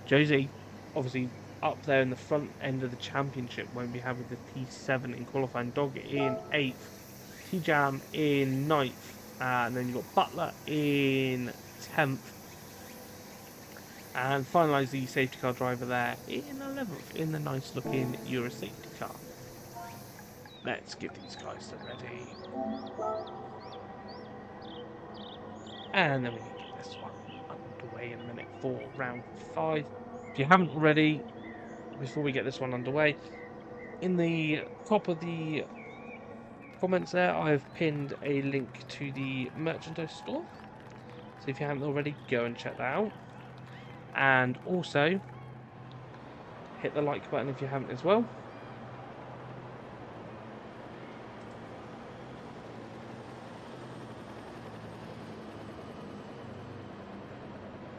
Jose, obviously, up there in the front end of the championship, won't be having the P7 in qualifying. Dog in 8th. T-Jam in 9th. And then you've got Butler in 10th. And finalise the safety car driver there in 11th in the nice looking Euro safety car. Let's give these guys the ready. And then we can get this one underway in a minute for round 5. If you haven't already, before we get this one underway, in the top of the comments there, I've pinned a link to the merchandise store. So if you haven't already, go and check that out. And also, hit the like button if you haven't as well.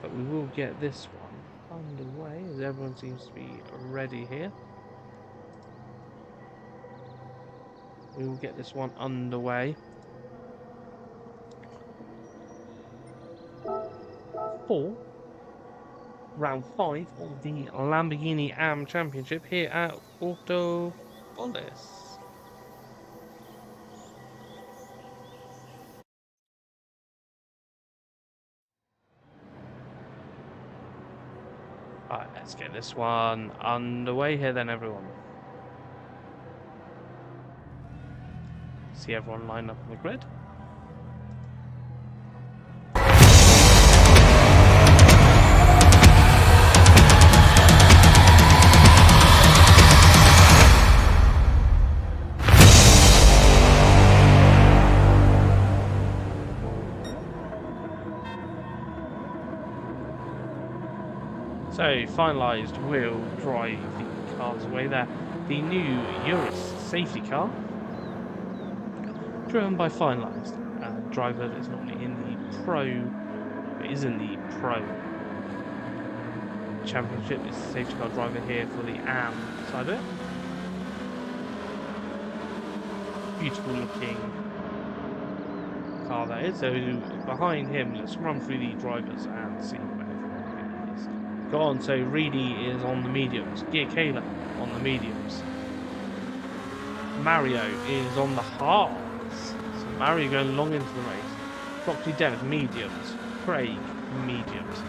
But we will get this one underway, as everyone seems to be ready here. We will get this one underway for round 5 of the Lamborghini AM Championship here at Autopolis. Alright, let's get this one underway here then, everyone. See everyone line up on the grid. So, finalised will drive the cars away there. The new Urus safety car, driven by finalised driver that is normally in the Pro, it is in the Pro Championship. It's the safety car driver here for the AM side of it. Beautiful looking car that is. So, behind him, let's run through the drivers and see where everyone is. Go on, so Reedy is on the mediums, Kayla on the mediums, Mario is on the hards, so Mario going long into the race, Broccoli Dev mediums, Craig mediums,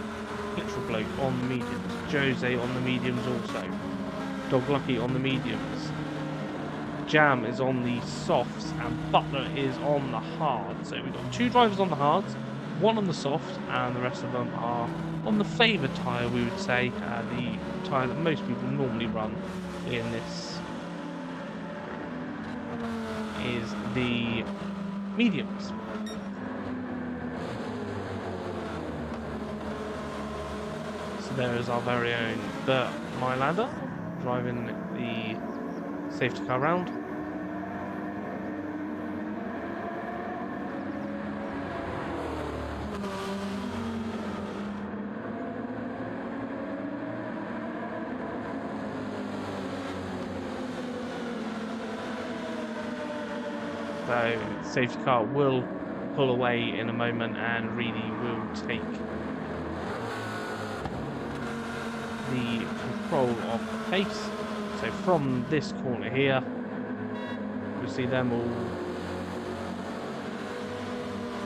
Literal Bloke on the mediums, Jose on the mediums also, Dog Lucky on the mediums, Jam is on the softs, and Butler is on the hards. So we've got 2 drivers on the hards, 1 on the soft, and the rest of them are on the favoured tyre, we would say, the tyre that most people normally run in this is the mediums. So there is our very own Bert Mylander driving the safety car round. So safety car will pull away in a moment, and Reedy will take the control of the pace. So from this corner here, you'll see them all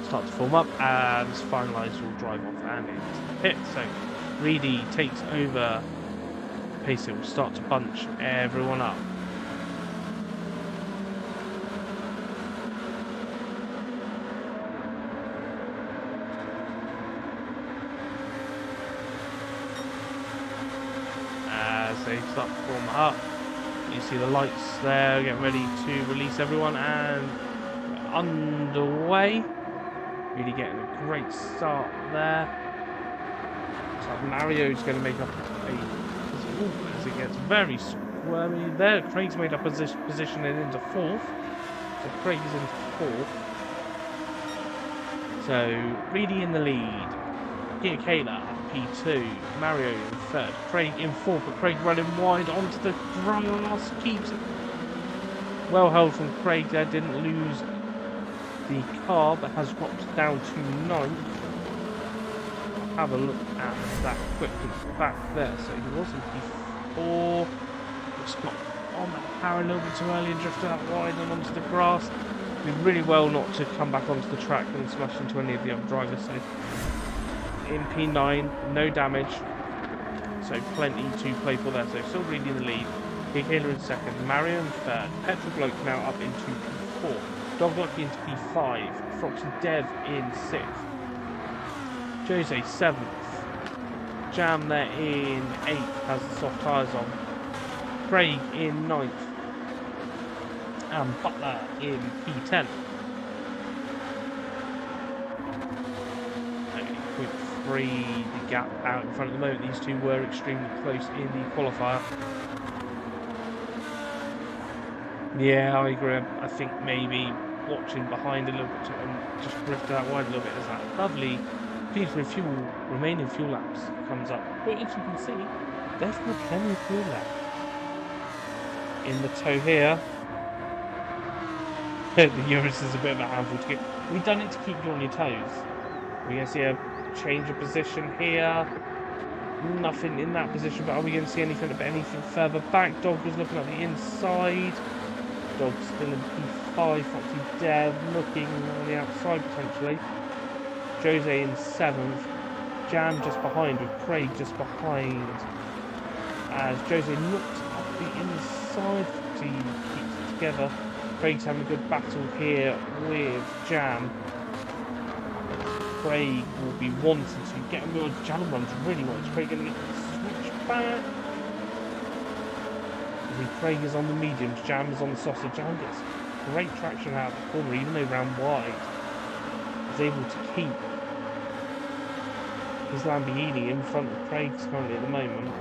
start to form up, and finalised will drive off and into the pit. So Reedy takes over the pace. It will start to bunch everyone up. They start to form up. You see the lights there, getting ready to release everyone, and underway. Really getting a great start there. So Mario's going to make up as it gets very squirmy there. Craig's made up positioning into 4th. So Craig is into 4th. So Reedy in the lead. Kayla P2, Mario in 3rd, Craig in 4th, but Craig running wide onto the grass, keeps it well held from Craig there, didn't lose the car, but has dropped down to 9th. Have a look at that quickly back there. So he was in P4, just got on that power a little bit too early and drifted out wide and onto the grass. Did really well not to come back onto the track and smash into any of the other drivers. So in P9, no damage, so plenty to play for there. So still Reedy in the lead. Kayla in second, Mario in third, Petrol Bloke now up into P4, Dog Lucky into P5, Foxy Dev in sixth, Jose seventh, Jam there in eighth, has the soft tyres on, Craig in ninth, and Butler in P10. 0.3 the gap out in front at the moment. These two were extremely close in the qualifier. Yeah, I agree. I think maybe watching behind a little bit and just drifted out wide a little bit as that lovely beautiful fuel, remaining fuel laps comes up. But as you can see, there's still plenty of fuel left in the tow here. The Urus is a bit of a handful to get. We've done it to keep you on your toes. We can see a change of position here. Nothing in that position, but are we going to see anything further back? Dog was looking at the inside. Dog's still in P5. Foxy Dev looking on the outside potentially. Jose in 7th. Jam just behind with Craig just behind. As Jose looked at the inside, Foxy keeps it together. Craig's having a good battle here with Jam. Craig will be wanting to get a good Jam runs really well. Is Craig going to get the switch back? Craig is on the mediums, Jam is on the sausage. Jam gets great traction out of the corner, even though round wide. Is able to keep his Lamborghini in front of Craig's currently at the moment.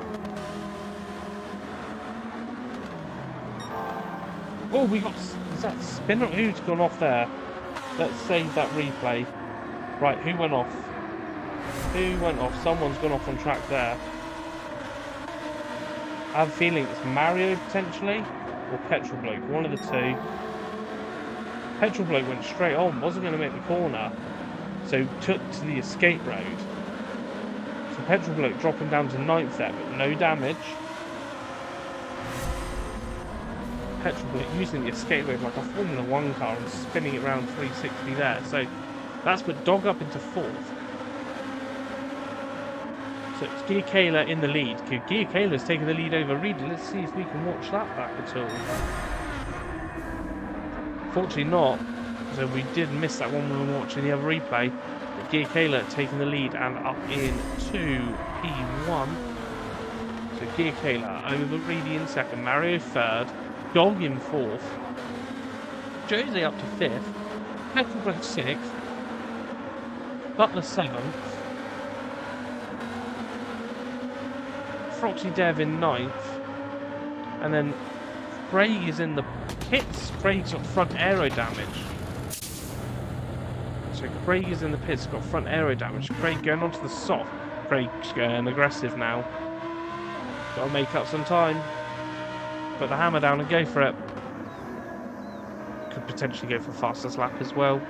Oh, we got. Is that spinner? Who's gone off there? Let's save that replay. Right, who went off? Who went off? Someone's gone off on track there. I have a feeling it's Mario potentially, or Petrol Bloke, one of the two. Petrol Bloke went straight on, wasn't going to make the corner, so took to the escape road. So Petrol Bloke dropping down to 9th there, but no damage. Petrol Bloke using the escape road like a Formula 1 car and spinning it around 360 there. So that's put Dog up into 4th. So it's Gear Kayla in the lead. Gear Kayla's taking the lead over Reedy. Let's see if we can watch that back at all. Fortunately not. So we did miss that one when we were watching the other replay. But Gear Kayla taking the lead and up into P1. So Gear Kayla over Reedy in 2nd. Mario 3rd. Dog in 4th. Jose up to 5th. Petrol Bloke 6th. Butler 7th. Foxy Dev in 9th, and then Craig is in the pits. Craig's got front aero damage. So Craig is in the pits, got front aero damage. Craig going onto the soft. Craig's going aggressive now. Got to make up some time. Put the hammer down and go for it. Could potentially go for fastest lap as well.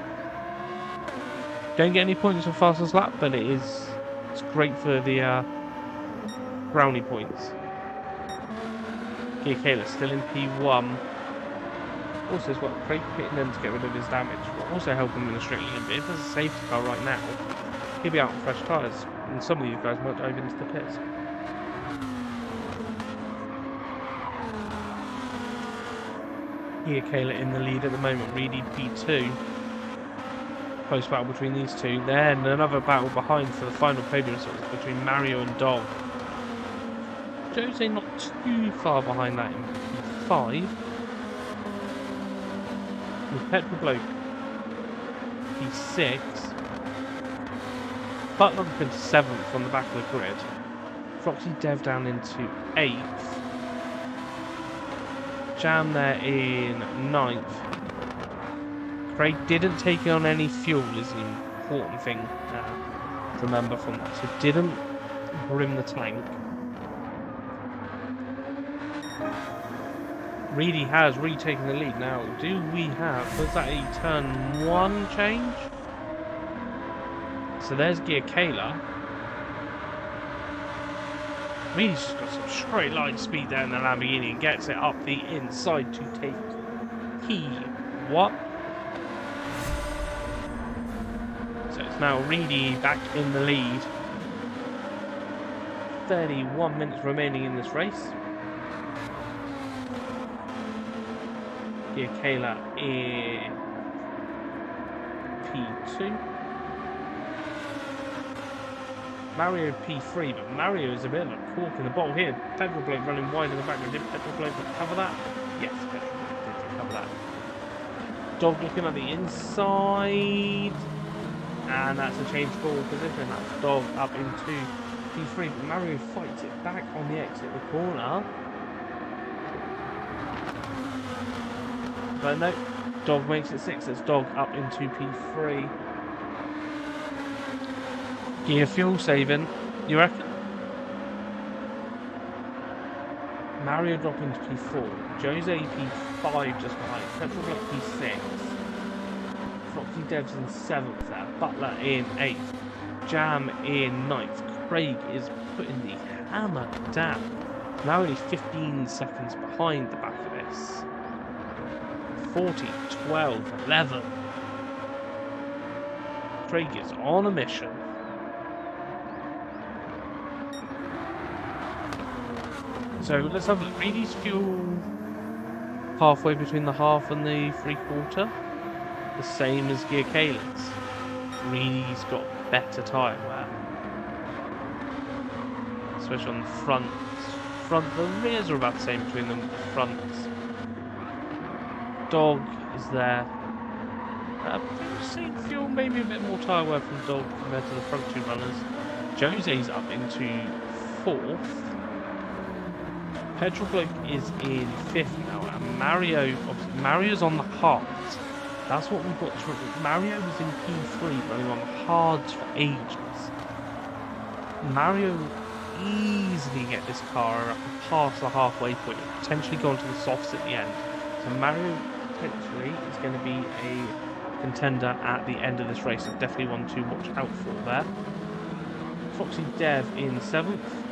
Don't get any points for fastest lap, but it's great for the brownie points. Gear Kayla still in P1. Also as well, Craig pitting in to get rid of his damage. Will also help him in the straight line. But if there's a safety car right now, he'll be out on fresh tyres. And some of these guys might dive into the pits. Gear Kayla in the lead at the moment. Reedy P2. Close battle between these two. Then another battle behind for the final podium slots between Mario and Dog. Jose not too far behind that in P5. With Petrol Bloke P6. Butler up into 7th on the back of the grid. Foxy Dev down into 8th. Jam there in 9th. Craig didn't take on any fuel is the important thing to remember from that. So didn't brim the tank. Reedy has retaken the lead. Now, do we have... Was that a turn 1 change? So there's Gear Kayla. Reedy's just got some straight line speed there in the Lamborghini and gets it up the inside to take P1. So it's now Reedy back in the lead. 31 minutes remaining in this race. Gear Kayla in P2. Mario P3, but Mario is a bit of a cork in the bottle here. Petrol Bloke running wide in the background. Did Petrol Bloke recover that? Yes, Petrol Bloke did recover that. Dog looking at the inside. And that's a change forward position. That's Dog up into P3. But Mario fights it back on the exit of the corner. But no, Dog makes it 6. It's Dog up into P3. Gear fuel saving, you reckon? Mario drop into P4. Jose P5 just behind. Petrol Bloke P6. Foxy Devs in 7th there. Butler in 8th. Jam in 9th. Craig is putting the hammer down. Now only 15 seconds behind the back of this. 40, 12, 11. Craig is on a mission. So let's have a look. Reedy's fuel halfway between the half and the 3/4. The same as Gear Kayla's. Reedy's got better tyre wear. Especially on the front. The rears are about the same between them. The fronts. Dog is there. Same fuel, maybe a bit more tyre wear from Dog compared to the front two runners. Jose's up into 4th. Petrol Bloke is in 5th now, and Mario's on the hards. That's what we've got to remember. Mario was in P3 running on the hards for ages. Mario will easily get this car up and past the halfway point, and potentially go into the softs at the end. So Mario potentially is going to be a contender at the end of this race, so definitely one to watch out for there. Foxy Dev in 7th.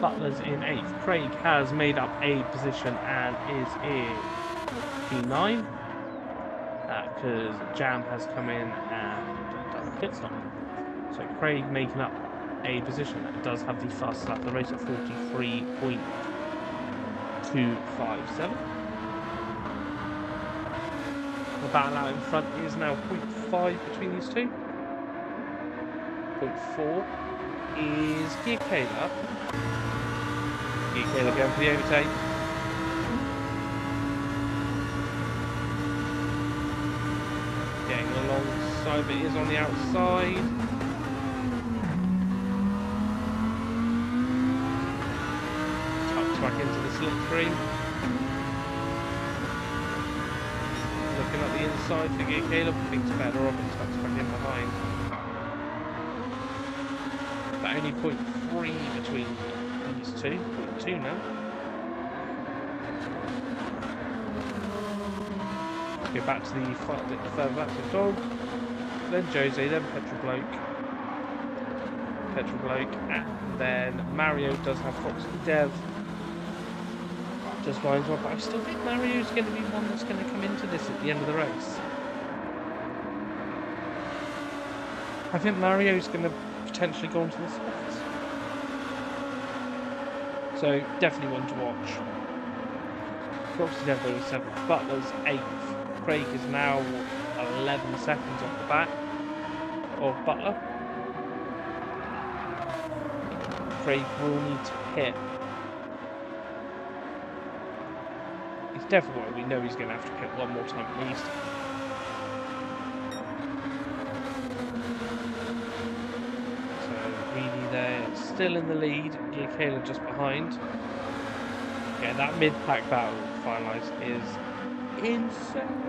Butler's in 8th. Craig has made up a position and is in P9 because Jam has come in and done a pit stop. So Craig making up a position that does have the fastest lap of the race at 43.257. The battle out in front is now 0.5 between these two. 0.4 is Gear Kayla. Gear Kayla going for the overtake. Getting alongside, but it is on the outside. Tucks back into the slipstream. Looking at the inside for Gear Kayla, thinks better off and tucks back in behind. But only 0.3 between these two. 0.2 now. Go back to the further back to Dog. Then Jose, then Petrol Bloke, and then Mario does have Foxy Dev just behind well, but I still think Mario's going to be one that's going to come into this at the end of the race. I think Mario's going to potentially go into the spots. So definitely one to watch. Foxy Dev is 7th, Butler's 8th. Craig is now 11 seconds off the back of Butler. Craig will need to hit. He's definitely, we know he's going to have to hit one more time at least. So really there, still in the lead. Gear Kayla just behind. Yeah, that mid-pack battle finalised is insane.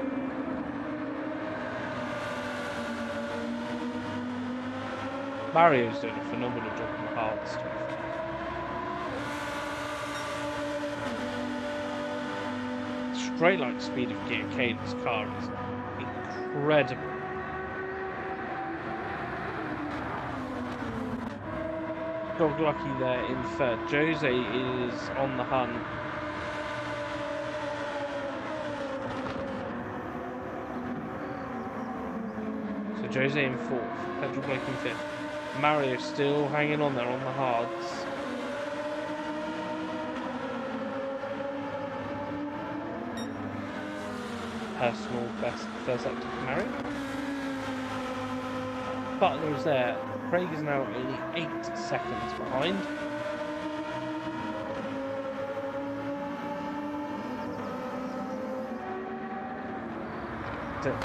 Mario's doing a phenomenal job on the hard stuff. Straight line speed of Gear Kayla's car is incredible. Dog Lucky there in 3rd. Jose is on the hunt. So Jose in 4th. Petrol Bloke in 5th. Mario still hanging on there on the hards. personal best first lap to Mario. Butler is there. Craig is now only 8 seconds behind.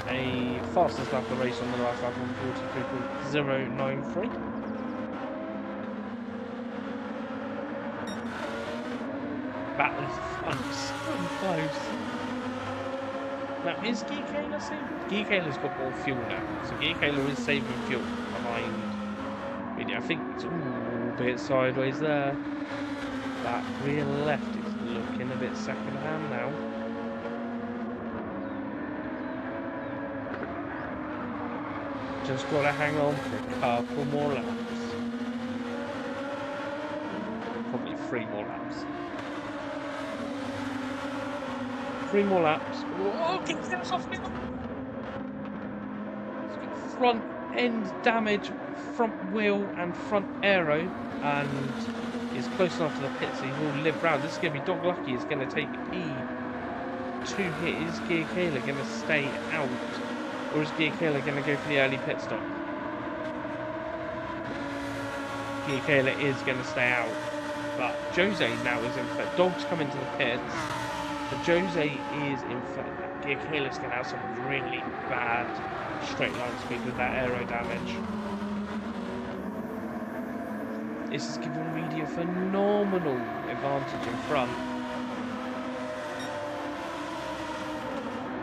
A fastest lap of the race on the last lap on 43.093. That was so close. Now, is Guy Kaler saving? Guy Kaler's got more fuel now, so Guy Kaler is saving fuel behind. I think it's a bit sideways there. That rear left is looking a bit second hand now. Just gotta hang on for a couple more laps. Probably 3 more laps. 3 more laps. Oh, get this off me! Front end damage, front wheel and front aero, and is close enough to the pit, so he will live round. This is going to be dog lucky. It's going to take P2 hit. Is Guy Kaler going to stay out? Or is Guy Kaler going to go for the early pit stop? Guy Kaler is going to stay out. But Jose now is in third. Dog's come into the pits. But Jose is in third. Guy Kaler's going to have some really bad straight line speed with that aero damage. This is giving Reedy a phenomenal advantage in front.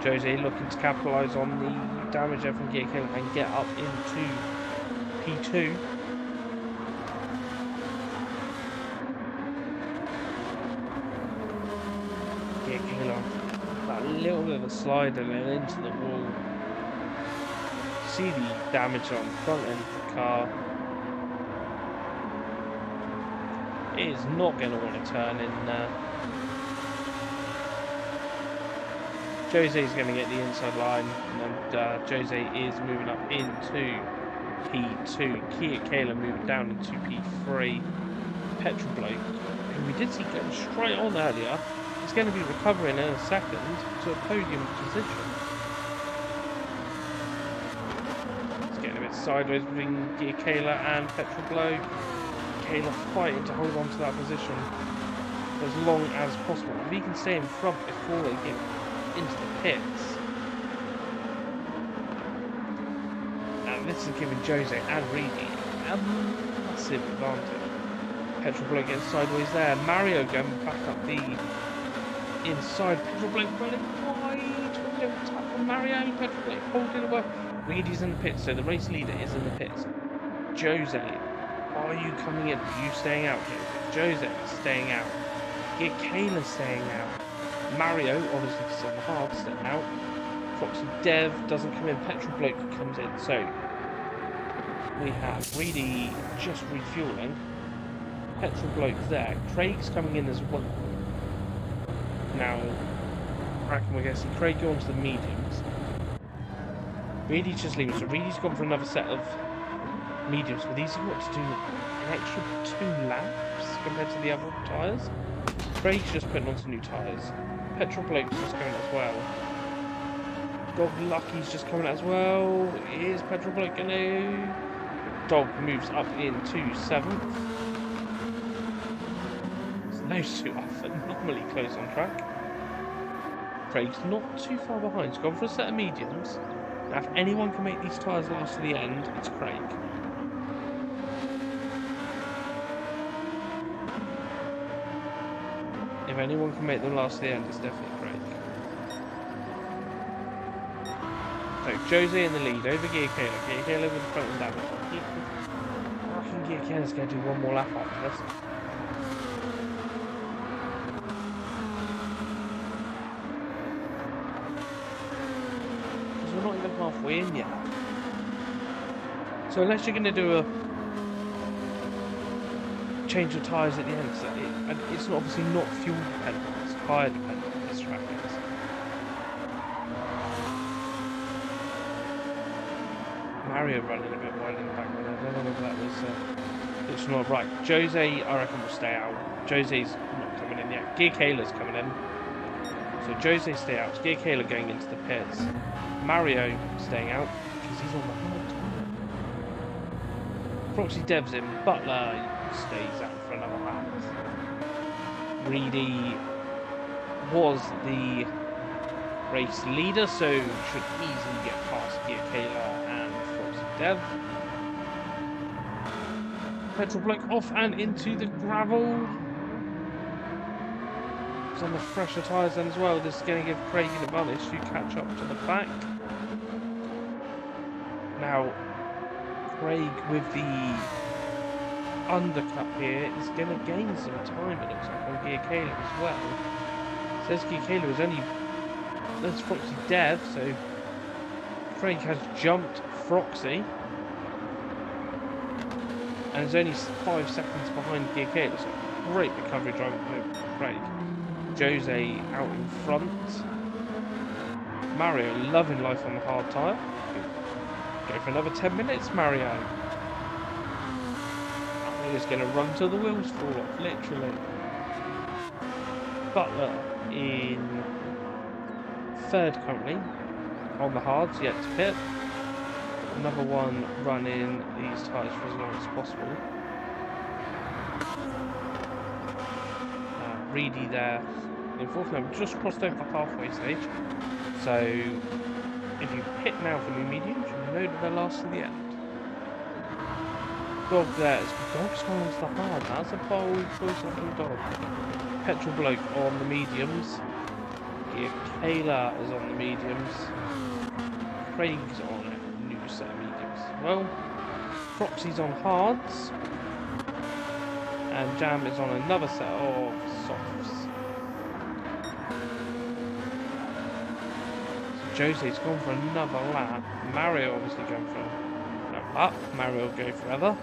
Jose looking to capitalise on the damage there from Guy Kaler and get up into P2. Guy Kaler, that little bit of a slide and then into the wall. See the damage on the front end of the car. It is not going to want to turn in there. Jose is going to get the inside line, and Jose is moving up into P2. Guy Kaler moving down into P3. Petrol Bloke, who we did see going straight on earlier, is going to be recovering in a second to a podium position. It's getting a bit sideways between Guy Kaler and Petrol Bloke. Kaler fighting to hold on to that position as long as possible. If he can stay in front before they get into the pits. And this is giving Jose and Reedy a massive advantage. Petrol Bloke gets sideways there. Mario going back up the inside. Petrol Bloke running wide. Don't tap on Mario. Petrol Bloke holding it well. Reedy's in the pits, so the race leader is in the pits. Jose, are you coming in? Are you staying out, Jose? Jose is staying out. Guy Kaler staying out. Mario, obviously, is on the hard step out. Foxy Dev doesn't come in. Petrol Bloke comes in. So we have Reedy just refueling. Petrol Bloke there. Craig's coming in as well. Now, we're going to see Craig go onto the mediums. Reedy's just leaving. So Reedy's gone for another set of mediums, but these have got to do an extra 2 laps compared to the other tyres. Craig's just putting on some new tyres. Petrol Bloke's just coming as well. Dog Lucky's just coming as well. Is Petrol Bloke going to... Dog moves up into 7th. So those two are phenomenally close on track. Craig's not too far behind. He's gone for a set of mediums. Now if anyone can make these tyres last to the end, it's Craig. If anyone can make them last to the end, it's definitely Craig. So, Jose in the lead, over Guy Kaler. Guy Kaler with the front and damage. I reckon Guy Kaler's going to do one more lap after this. Because we're not even halfway in yet. So, unless you're going to do a change of tyres at the end, so and it's obviously not fuel dependent, it's tyre dependent, this track is. Mario running a bit wide in the background, I don't know whether that was it's not right. Jose, I reckon, will stay out. Jose's not coming in yet. Guy Kaler's coming in. So Jose stay out. Gear Kayla going into the pits. Mario staying out because he's on the hard time. Proxy devs him. Butler stays out for another lap. Reedy was the race leader, so should easily get past Gear Kayla and Proxy Dev. Petrol Bloke off and into the gravel. He's on the fresher tyres then as well. This is going to give Craig an advantage to catch up to the back. Now, Craig with the undercut here is going to gain some time, it looks like, on Gear Kayla as well. Says Gear Kayla is only... There's Froxy Dev, so Craig has jumped Froxy. And is only 5 seconds behind Gear Kayla, so great recovery driving from Craig. Jose out in front. Mario loving life on the hard tyre. Go for another 10 minutes, Mario. Mario's going to run till the wheels fall off, literally. Butler in third currently on the hards, yet to pit. Another one running these tyres for as long as possible. Reedy there in fourth. Now we've just crossed over the halfway stage, so if you pit now for new mediums, you know that they'll last to the end. Dog there is Dog's gone into the hard. That's a bold looking dog. Petrol Bloke on the mediums. Gear Kayla is on the mediums. Craig's on a new set of mediums. Well, Proxy's on hards. And Jam is on another set of softs. So Jose's gone for another lap. Mario obviously going for no lap. Mario will go forever.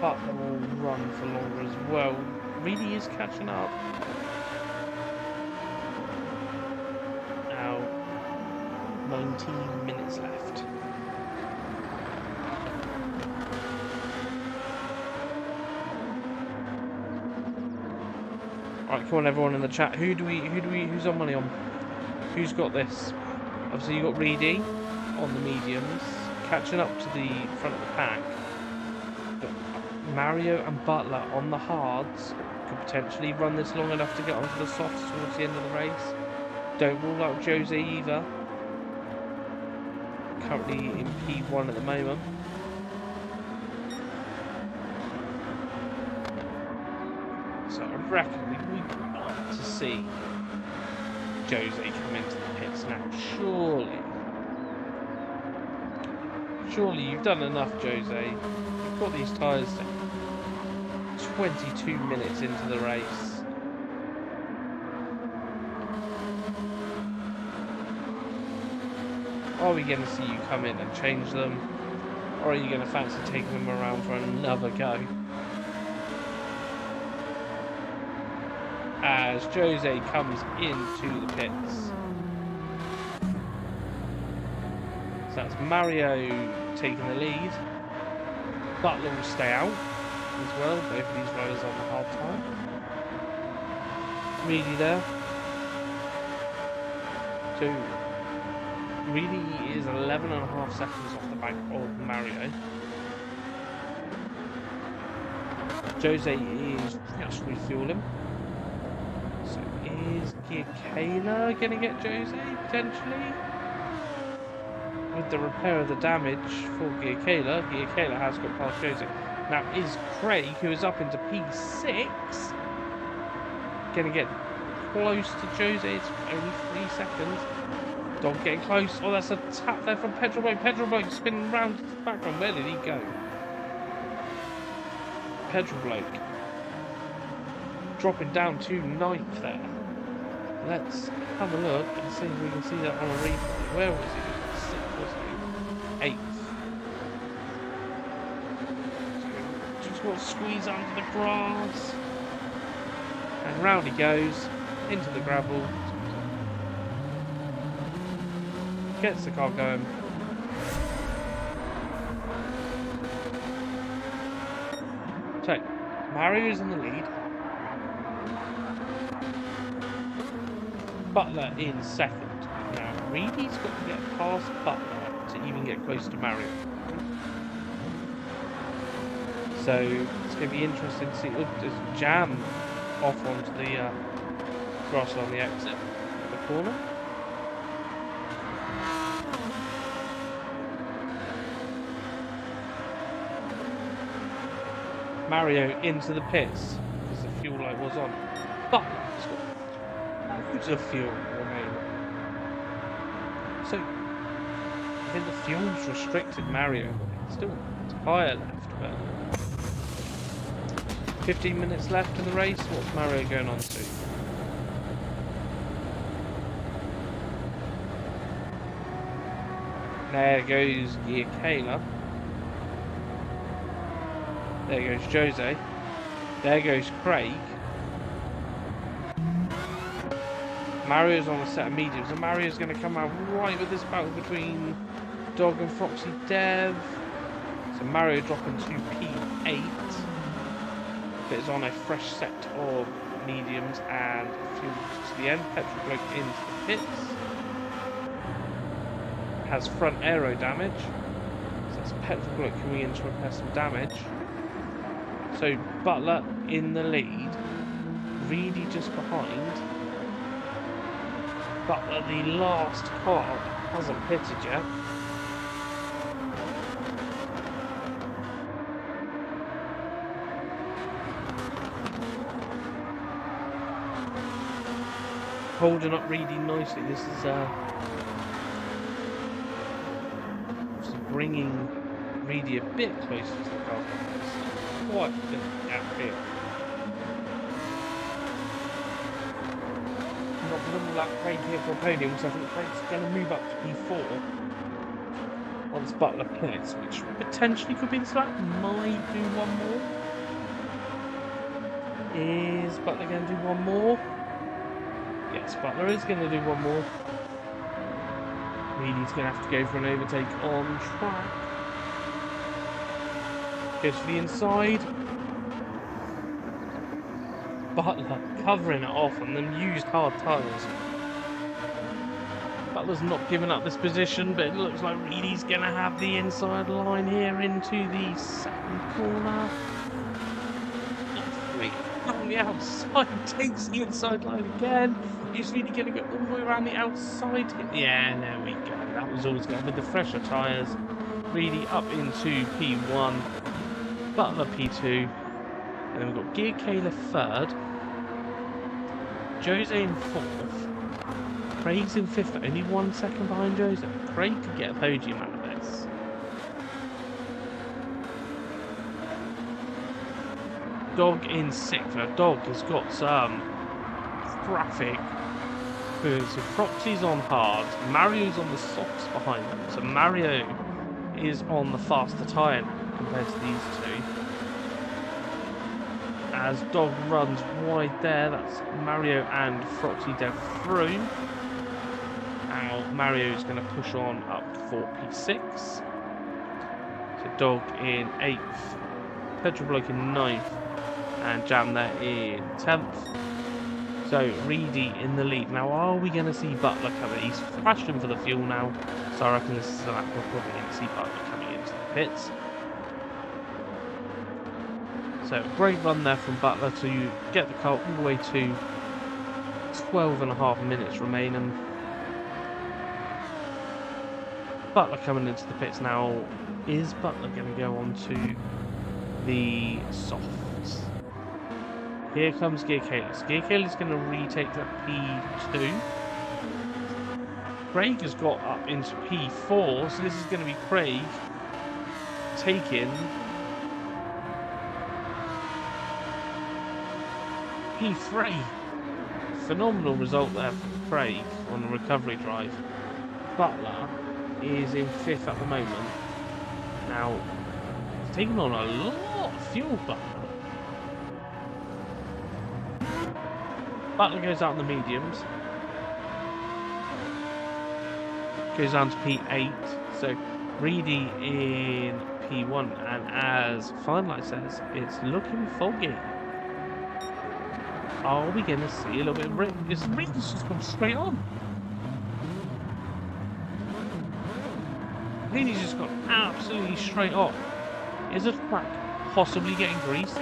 Butler will run for longer as well. Really is catching up. Now, 19 minutes left. Right, come on everyone in the chat. Who's on money on? Who's got this? Obviously you got Reedy on the mediums, catching up to the front of the pack. But Mario and Butler on the hards could potentially run this long enough to get onto the softs towards the end of the race. Don't rule out Jose either. Currently in P1 at the moment. So I reckon we'd like to see Jose come into the pits now. Surely you've done enough, Jose. You've got these tyres 22 minutes into the race. Are we going to see you come in and change them? Or are you going to fancy taking them around for another go? As Jose comes into the pits. So that's Mario taking the lead. Butler will stay out as well. Both of these riders on the hard time. Reedy there. So Reedy is 11.5 seconds off the back of Mario. Jose is just refueling. So is Gear Kayla going to get Jose potentially? With the repair of the damage for Gear Kayla has got past Jose. Now is Craig, who is up into P6, going to get close to Jose? It's only 3 seconds. Dog getting close. Oh, that's a tap there from Petrol Bloke. Petrol Bloke spinning round to the background. Where did he go? Petrol Bloke dropping down to 9th there. Let's have a look and see if we can see that on a replay. Where was he? 6th, wasn't he? 8th. Just got to squeeze under the grass. And round he goes into the gravel. Gets the car going. So, Mario's in the lead. Butler in second. Now, Reedy's got to get past Butler to even get close to Mario. So it's going to be interesting to see. Oh, there's Jam off onto the grass on the exit, the corner. Mario into the pits because the fuel light was on. Butler's got loads of fuel remaining. So I think the fuel's restricted Mario. Still a tyre left, but 15 minutes left in the race. What's Mario going on to? There goes Kayla. There goes Jose. There goes Craig. Mario's on a set of mediums, and Mario's going to come out right with this battle between Dog and Foxy Dev. So Mario dropping to P8. But is on a fresh set of mediums and fuel to the end. Petrol Bloke into the pits. Has front aero damage. So that's Petrol Bloke coming in to repair some damage. So Butler in the lead. Reedy just behind. Butler, the last car, hasn't pitted yet. Holding up Reedy nicely. This is bringing Reedy a bit closer to the car. Quite a bit outfield. Not going to let Craig here for a podium, because I think Craig's going to move up to P4 once Butler pits, which potentially could be the slap. Might do one more. Is Butler going to do one more? Yes, Butler is going to do one more. Reedy's going to have to go for an overtake on track. Goes to the inside. Butler covering it off on them used hard tyres. Butler's not giving up this position, but it looks like Reedy's going to have the inside line here into the second corner. On the outside, takes the inside line again. Is Reedy going to go all the way around the outside? Yeah, there we go. That was always going with the fresher tyres. Reedy up into P1, Butler P2, and then we've got Gear Kayla third, Jose in fourth, Craig's in fifth, only 1 second behind Jose. Craig could get a podium out of this. Dog in sixth. Now Dog has got some traffic. So Froxy's on hard, Mario's on the softs behind them. So Mario is on the faster tyre now compared to these two. As Dog runs wide there, that's Mario and Froxy Dev through. Now Mario's going to push on up for P6. So Dog in 8th, Petrol Bloke in 9th, and Jam there in 10th. So Reedy in the lead. Now are we going to see Butler coming? He's thrashing for the fuel now, so I reckon this is a lap we're probably going to see Butler coming into the pits. So great run there from Butler to get the car all the way to 12.5 minutes remaining. Butler coming into the pits now. Is Butler going to go on to the softs? Here comes Gear Kayla. Gear Kayla's going to retake that P2. Craig has got up into P4, so this is going to be Craig taking P3. Phenomenal result there from Craig on the recovery drive. Butler is in 5th at the moment. Now, he's taking on a lot of fuel, Butler. Butler goes out in the mediums. Goes down to P8. So Reedy in P1, and as Finelight says, it's looking foggy. Are we going to see a little bit of rain? Is rain just gone straight on? I think he's just gone absolutely straight on. Is the track possibly getting greasy?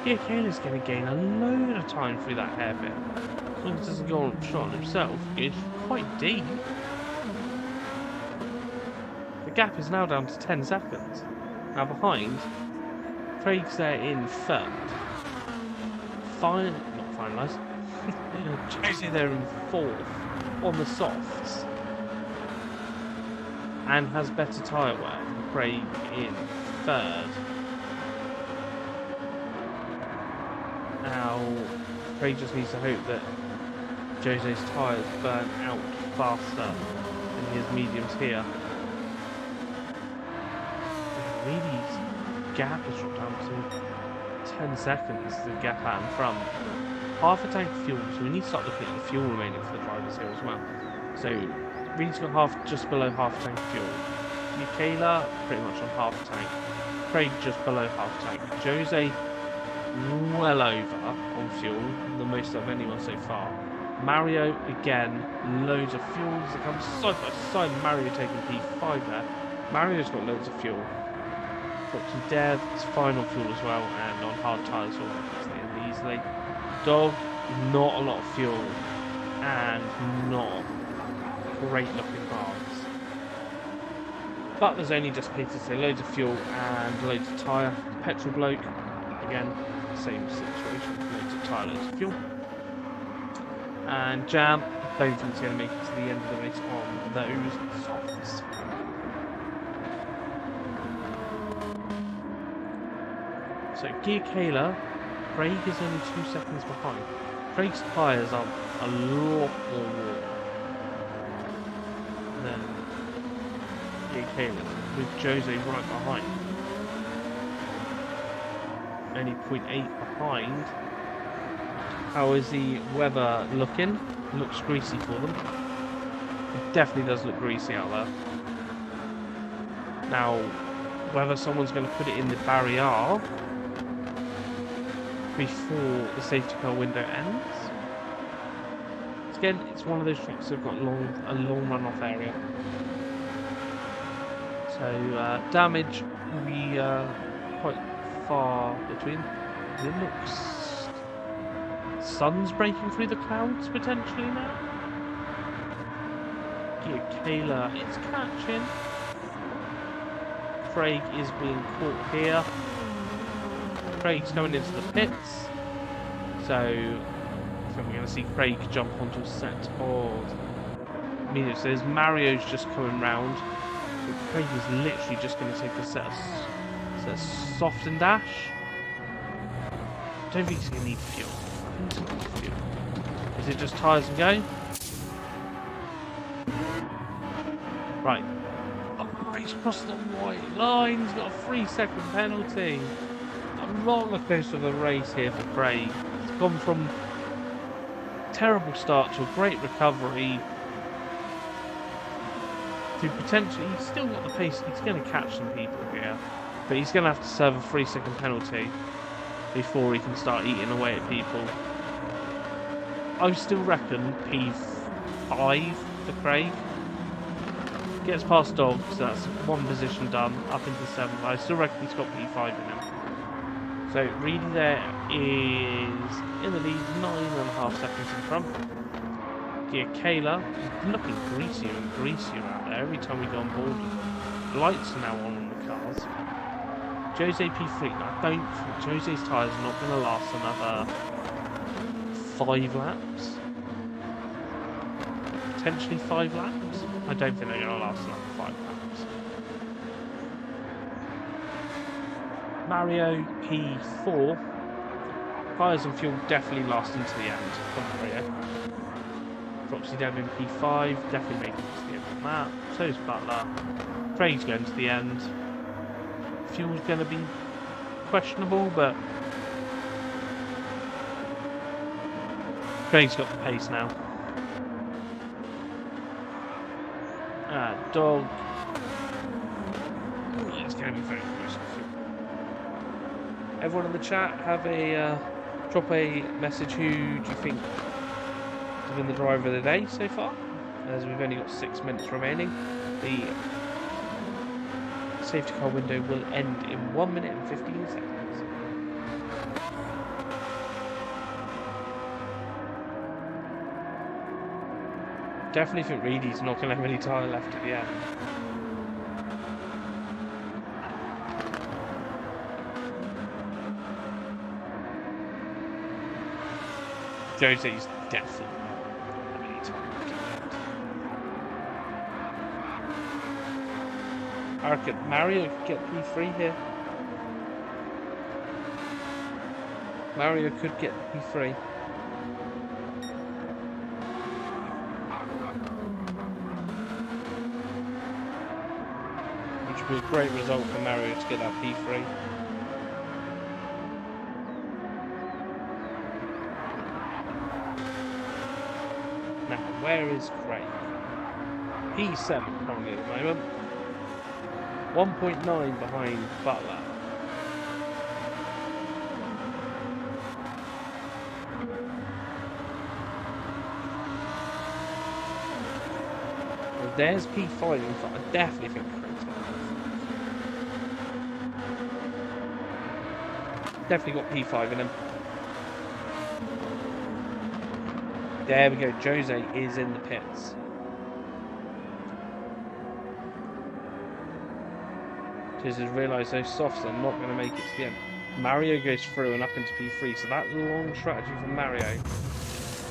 Yeah, Kayla's going to gain a load of time through that hairpin. As long as it doesn't go on shot on himself, it's quite deep. The gap is now down to 10 seconds. Now behind, Craig's there in third. Not finalised. Josie there in fourth on the softs. And has better tyre wear than Craig in third. Now, Craig just needs to hope that Jose's tyres burn out faster than his mediums here. Reedy's gap has dropped down to 10 seconds, the gap out in front. Half a tank of fuel, so we need to start looking at the fuel remaining for the drivers here as well. So, Reedy's got just below half a tank of fuel. Michaela, pretty much on half a tank. Craig just below half a tank. Jose, well over on fuel, the most of anyone so far. Mario, again, loads of fuel as it comes side by side. Mario taking P5 there. Mario's got loads of fuel. Foxy Dev, it's fine on fuel as well, and on hard tyres, all that easily. Dog, not a lot of fuel, and not great looking halves. But there's only just Peter, so loads of fuel and loads of tyre. Petrol Bloke, again, same situation, loads of tyre, loads of fuel. And Jam, don't think he's going to make it to the end of the race on those softs. So Gear Kayla, Craig is only 2 seconds behind. Craig's tyres are a lot more warm than Gear Kayla, with Jose right behind. Only 0.8 behind. How is the weather looking? Looks greasy for them. It definitely does look greasy out there. Now, whether someone's going to put it in the barrier before the safety car window ends. Again, it's one of those tracks that have got a long runoff area. So damage will be quite far between. It looks sun's breaking through the clouds potentially now. Kayla is catching. Craig is being caught here. Craig's going into the pits, so I think we're going to see Craig jump onto a set of mediums. So there's Mario's just coming round, but Craig is literally just going to take a set of soft and dash. I don't think he's going to need fuel. I think he's going to need fuel. Is it just tyres and go? Right. Oh, he's crossed the white line. He's got a 3-second penalty. Roller coaster of a race here for Craig. It's gone from terrible start to a great recovery to potentially, he's still got the pace, he's going to catch some people here, but he's going to have to serve a 3-second penalty before he can start eating away at people. I still reckon P5 for Craig. Gets past Dog, so that's one position done, up into 7th. I still reckon he's got P5 in him. So Reedy there is in the lead, 9.5 seconds in front. Gear Kayla is looking greasier and greasier out there every time we go on board. The lights are now on the cars. Jose P3, now I don't think Jose's tyres are not going to last another 5 laps. Potentially 5 laps. I don't think they're going to last another 5 laps. Mario P4. Tyres and fuel definitely last into the end for Mario. Foxy Devin P5, definitely making it to the end of that. So is Butler. Craig's going to the end. Fuel's going to be questionable, but Craig's got the pace now. Dog. It's going to very, very close to fuel. Everyone in the chat, have a drop a message. Who do you think has been the driver of the day so far? As we've only got 6 minutes remaining, the safety car window will end in 1 minute and 15 seconds. Definitely think Reedy's not going to have any tyre left at the end. Jose's definitely not have any tyre left at the end. I reckon Mario could get P3 here. Mario could get P3. Which would be a great result for Mario to get that P3. Now, where is Craig? P7 currently at the moment. 1.9 behind Butler. Well, there's P5 in front. I definitely think Craig's got P5. Definitely got P5 in him. There we go. Jose is in the pits. Just realised those softs are not going to make it to the end. Mario goes through and up into P3, so that long strategy from Mario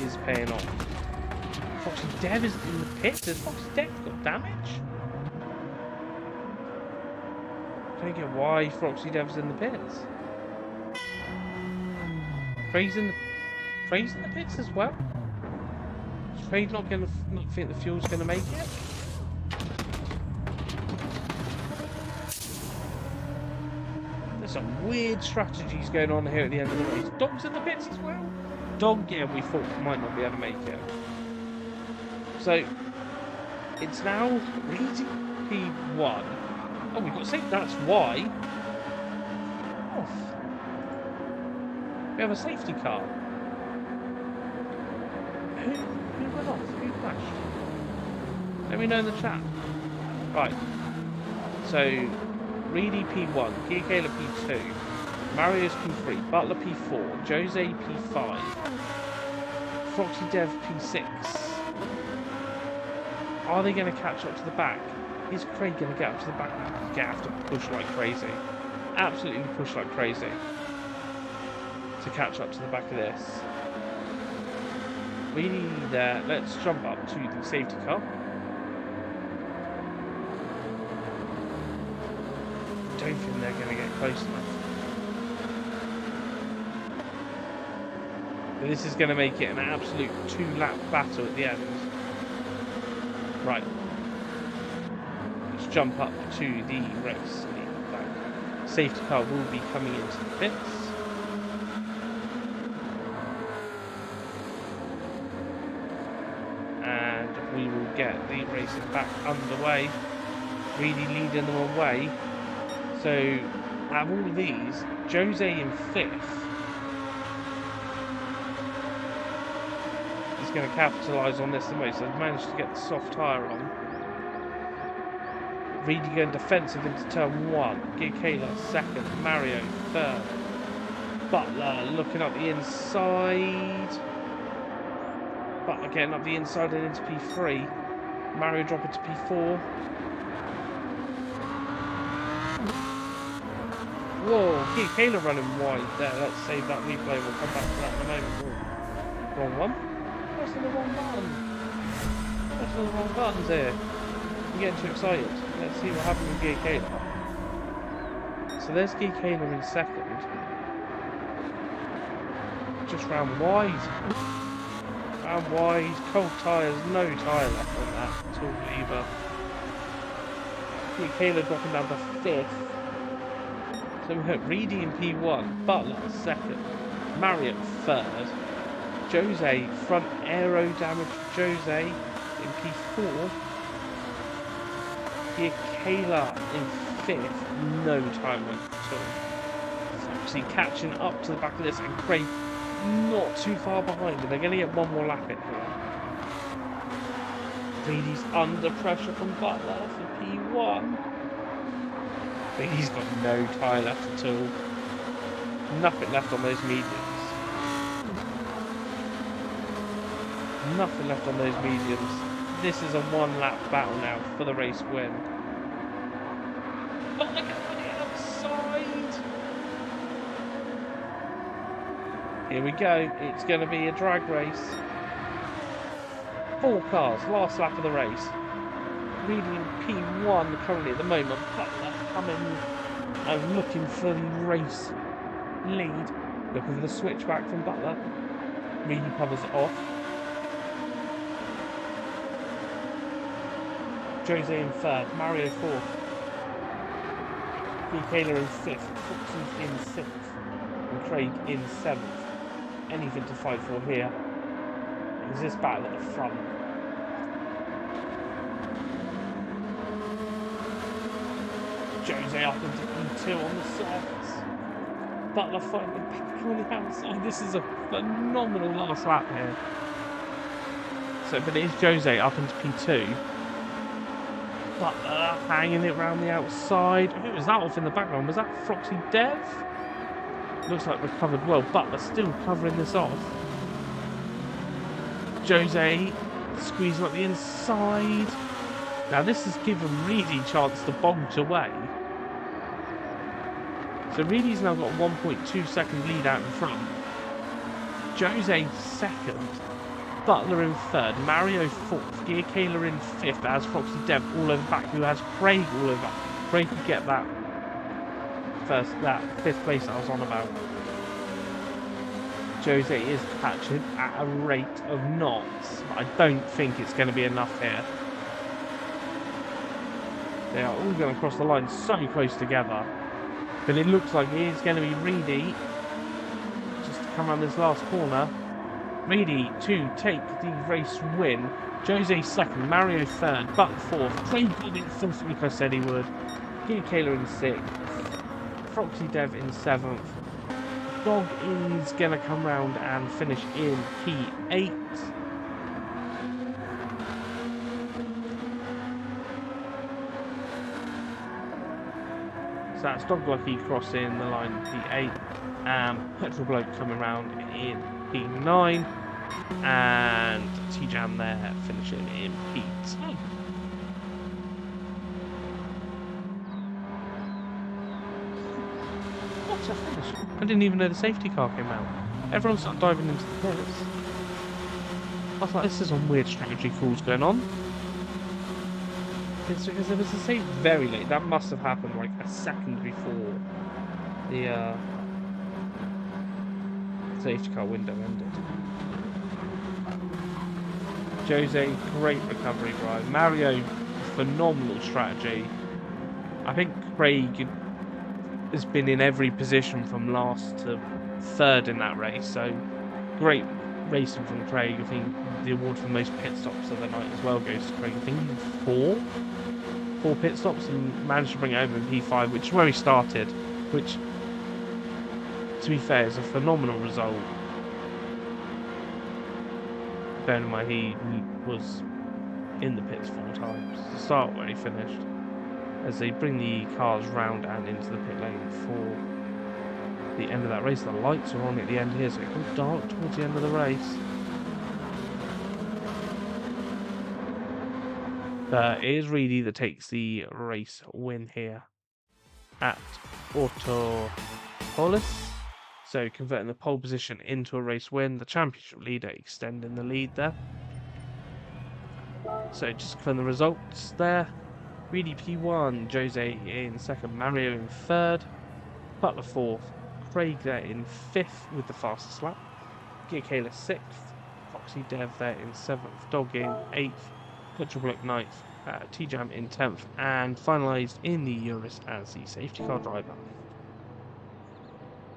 is paying off. Foxy Dev is in the pits. Has Foxy Dev got damage? I don't get why Foxy Dev's in the pits. Craig's in the pits as well. Is Craig not think the fuel's going to make it? Some weird strategies going on here at the end of the race. Dog's in the pits as well. Dog, yeah, we thought might not be able to make it. So it's now Reedy P1. Oh, we've got to say that's why. Off. We have a safety car. Who went off? Who crashed? Let me know in the chat. Right. So Reedy P1, Giacala P2, Mario's P3, Butler P4, Jose P5, Foxy Dev P6. Are they going to catch up to the back? Is Craig going to get up to the back? He's going to have to push like crazy. Absolutely push like crazy to catch up to the back of this. Reedy there. Let's jump up to the safety car. I don't think they're going to get close enough. But this is going to make it an absolute 2-lap battle at the end. Right. Let's jump up to the race. The safety car will be coming into the pits. And we will get the racing back underway. Really leading them away. So, out of all of these, Jose in 5th is going to capitalise on this the most. They've managed to get the soft tyre on. Reedy going defensive into turn 1. Giacala 2nd. Mario 3rd. Butler looking up the inside. Butler getting up the inside and into P3. Mario dropping to P4. Whoa, Giacala running wide there. Let's save that replay. We'll come back to that in a moment. Whoa. Wrong one. Pressing the wrong button. Pressing the wrong buttons here. I'm getting too excited. Let's see what happens with Giacala. So there's Giacala in 2nd. Just ran wide. Ran wide. Cold tyres. No tyre left on that at all either. Giacala dropping down to 5th. So we have Reedy in P1, Butler 2nd, Mario 3rd, Jose, front aero damage for Jose in P4, Giacala in 5th, no time left at all. So obviously catching up to the back of this, and Craig not too far behind, and they're going to get one more lap in here. Reedy's under pressure from Butler for P1. Reedy's got no tyre left at all. Nothing left on those mediums. Nothing left on those mediums. This is a one-lap battle now for the race win. But look at the outside. Here we go. It's going to be a drag race. 4 cars, last lap of the race. Reedy in P1 currently at the moment. Butler coming and looking for the race lead. Looking for the switchback from Butler. Reedy covers it off. Jose in 3rd, Mario 4th. Michaela in 5th, Foxy in 6th, and Craig in 7th. Anything to fight for here. Is this battle at the front? Jose up into P2 on the surface. Butler fighting back on the outside. This is a phenomenal last lap here. So, but it is Jose up into P2. Butler hanging it around the outside. Who was that off in the background? Was that Foxy Dev? Looks like recovered well. Butler still covering this off. Jose squeezing up the inside. Now this has given Reedy a chance to bolt away. So Reedy's now got a 1.2 second lead out in front. Jose 2nd. Butler in 3rd, Mario 4th, Gear Kayla in 5th, as Foxy Dev all over back, who has Craig all over back. Craig could get that 5th place I was on about. Jose is catching at a rate of knots. I don't think it's going to be enough here. They are all going to cross the line so close together. But it looks like it is going to be Reedy just to come around this last corner. Reedy to take the race win. Jose 2nd, Mario 3rd, Buck 4th, Craig got it 5th like I said he would. Gear Kayla in 6th, Foxy Dev in 7th. Dog is going to come round and finish in P8. So that's Dog Lucky crossing the line in P8. Petrol Bloke coming round in P9. And T-Jam there finishing in P10. What a finish. I didn't even know the safety car came out. Everyone started diving into the pits. I was like, this is some weird strategy calls going on. It's because there was a save very late. That must have happened like a second before the safety car window ended. Jose, great recovery drive. Mario, phenomenal strategy. I think Craig has been in every position from last to 3rd in that race, so great racing from Craig. I think the award for most pit stops of the night as well goes to Craig. I think 4 pit stops and managed to bring it over in P5, which is where he started, which, to be fair, is a phenomenal result. Bearing in mind he was in the pits 4 times to start where he finished, as they bring the cars round and into the pit lane for the end of that race. The lights are on at the end here, so it got dark towards the end of the race. But it is Reedy that takes the race win here at Autopolis. So converting the pole position into a race win, the championship leader extending the lead there. So just for the results there, Reedy P1, Jose in 2nd, Mario in 3rd, Butler 4th, Craig there in 5th with the fastest lap, Gear Kayla 6th, Foxy Dev there in 7th, Dog in 8th, Petrol Bloke 9th, T-Jam in 10th, and finalised in the Urus as the safety car driver.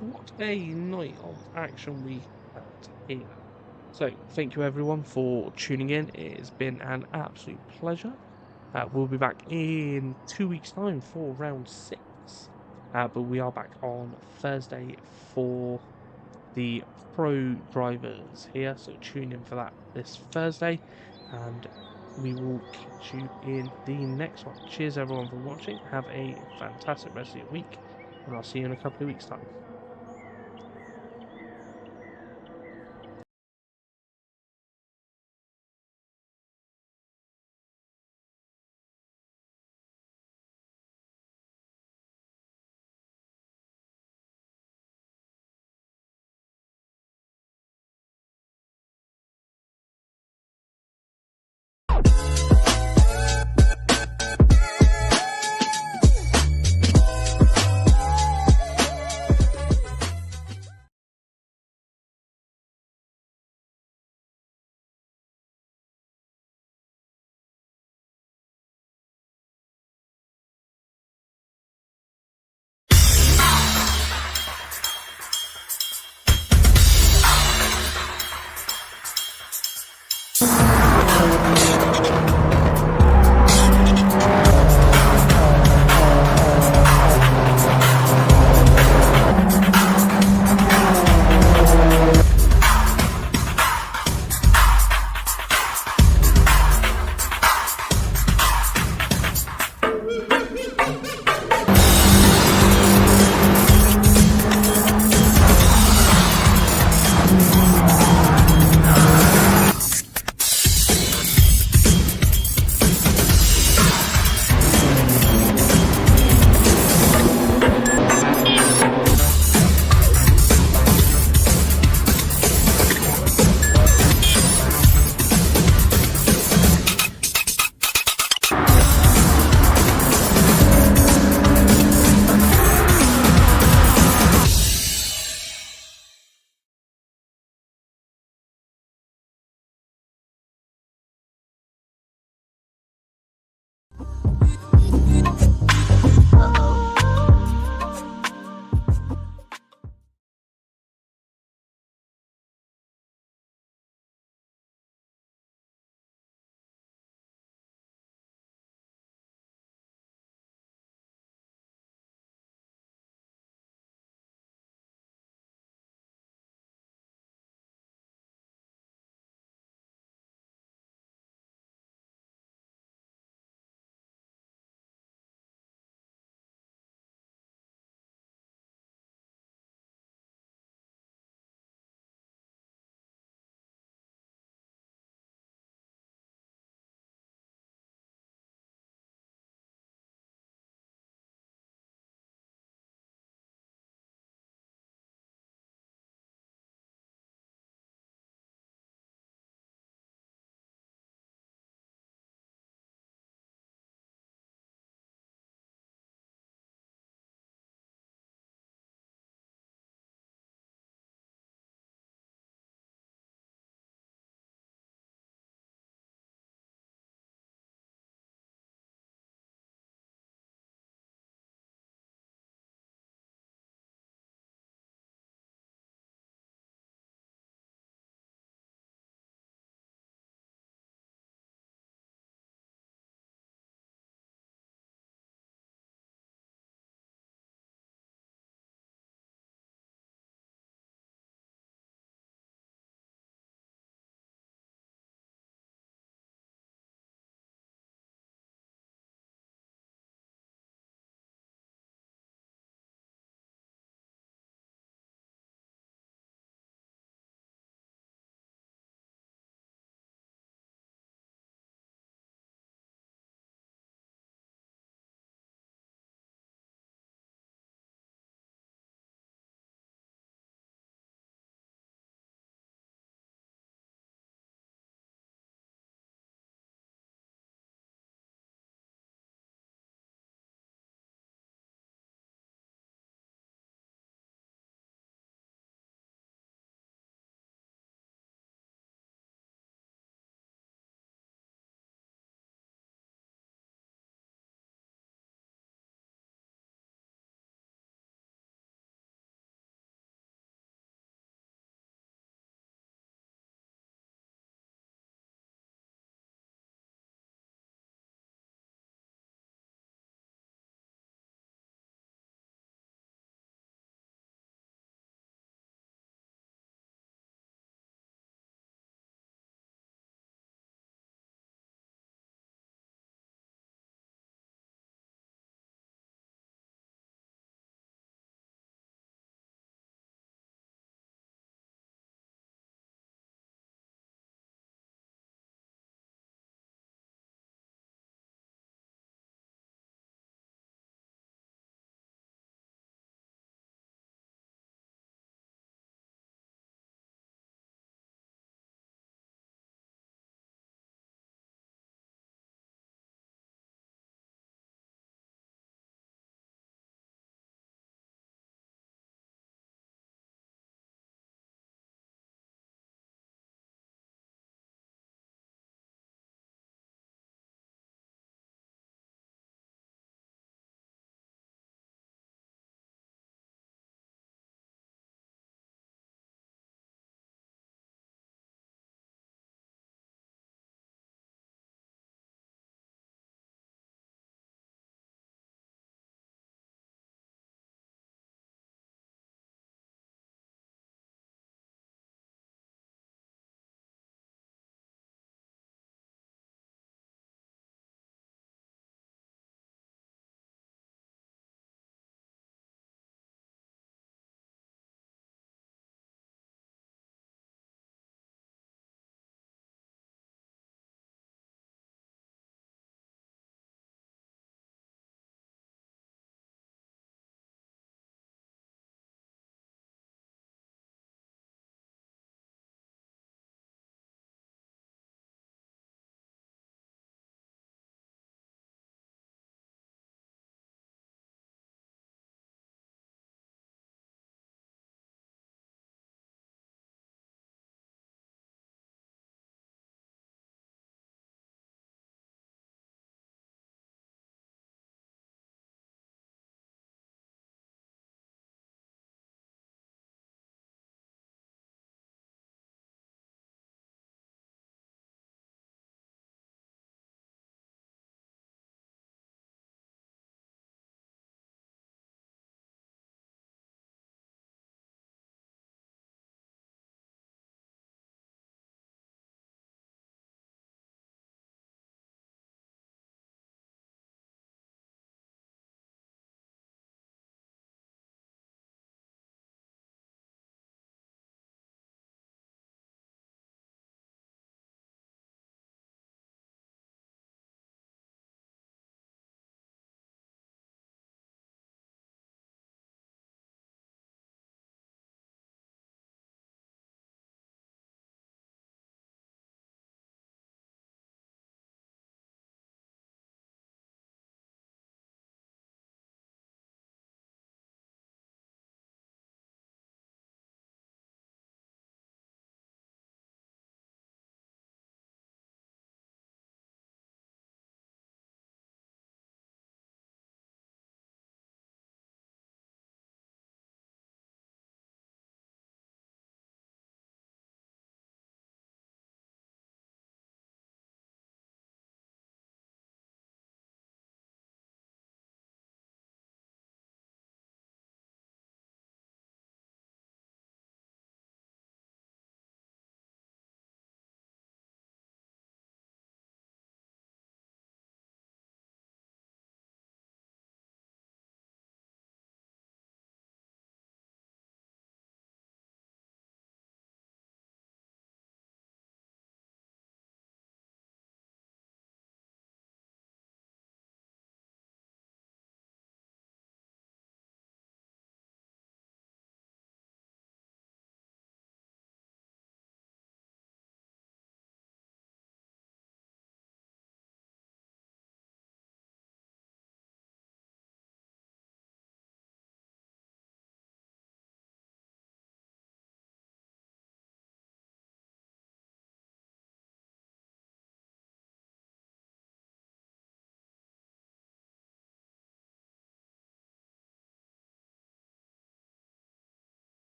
What a night of action we had here. So, thank you everyone for tuning in. It has been an absolute pleasure. We'll be back in 2 weeks' time for round 6. But we are back on Thursday for the pro drivers here, so tune in for that this Thursday, and we will catch you in the next one. Cheers everyone for watching, have a fantastic rest of your week, and I'll see you in a couple of weeks' time.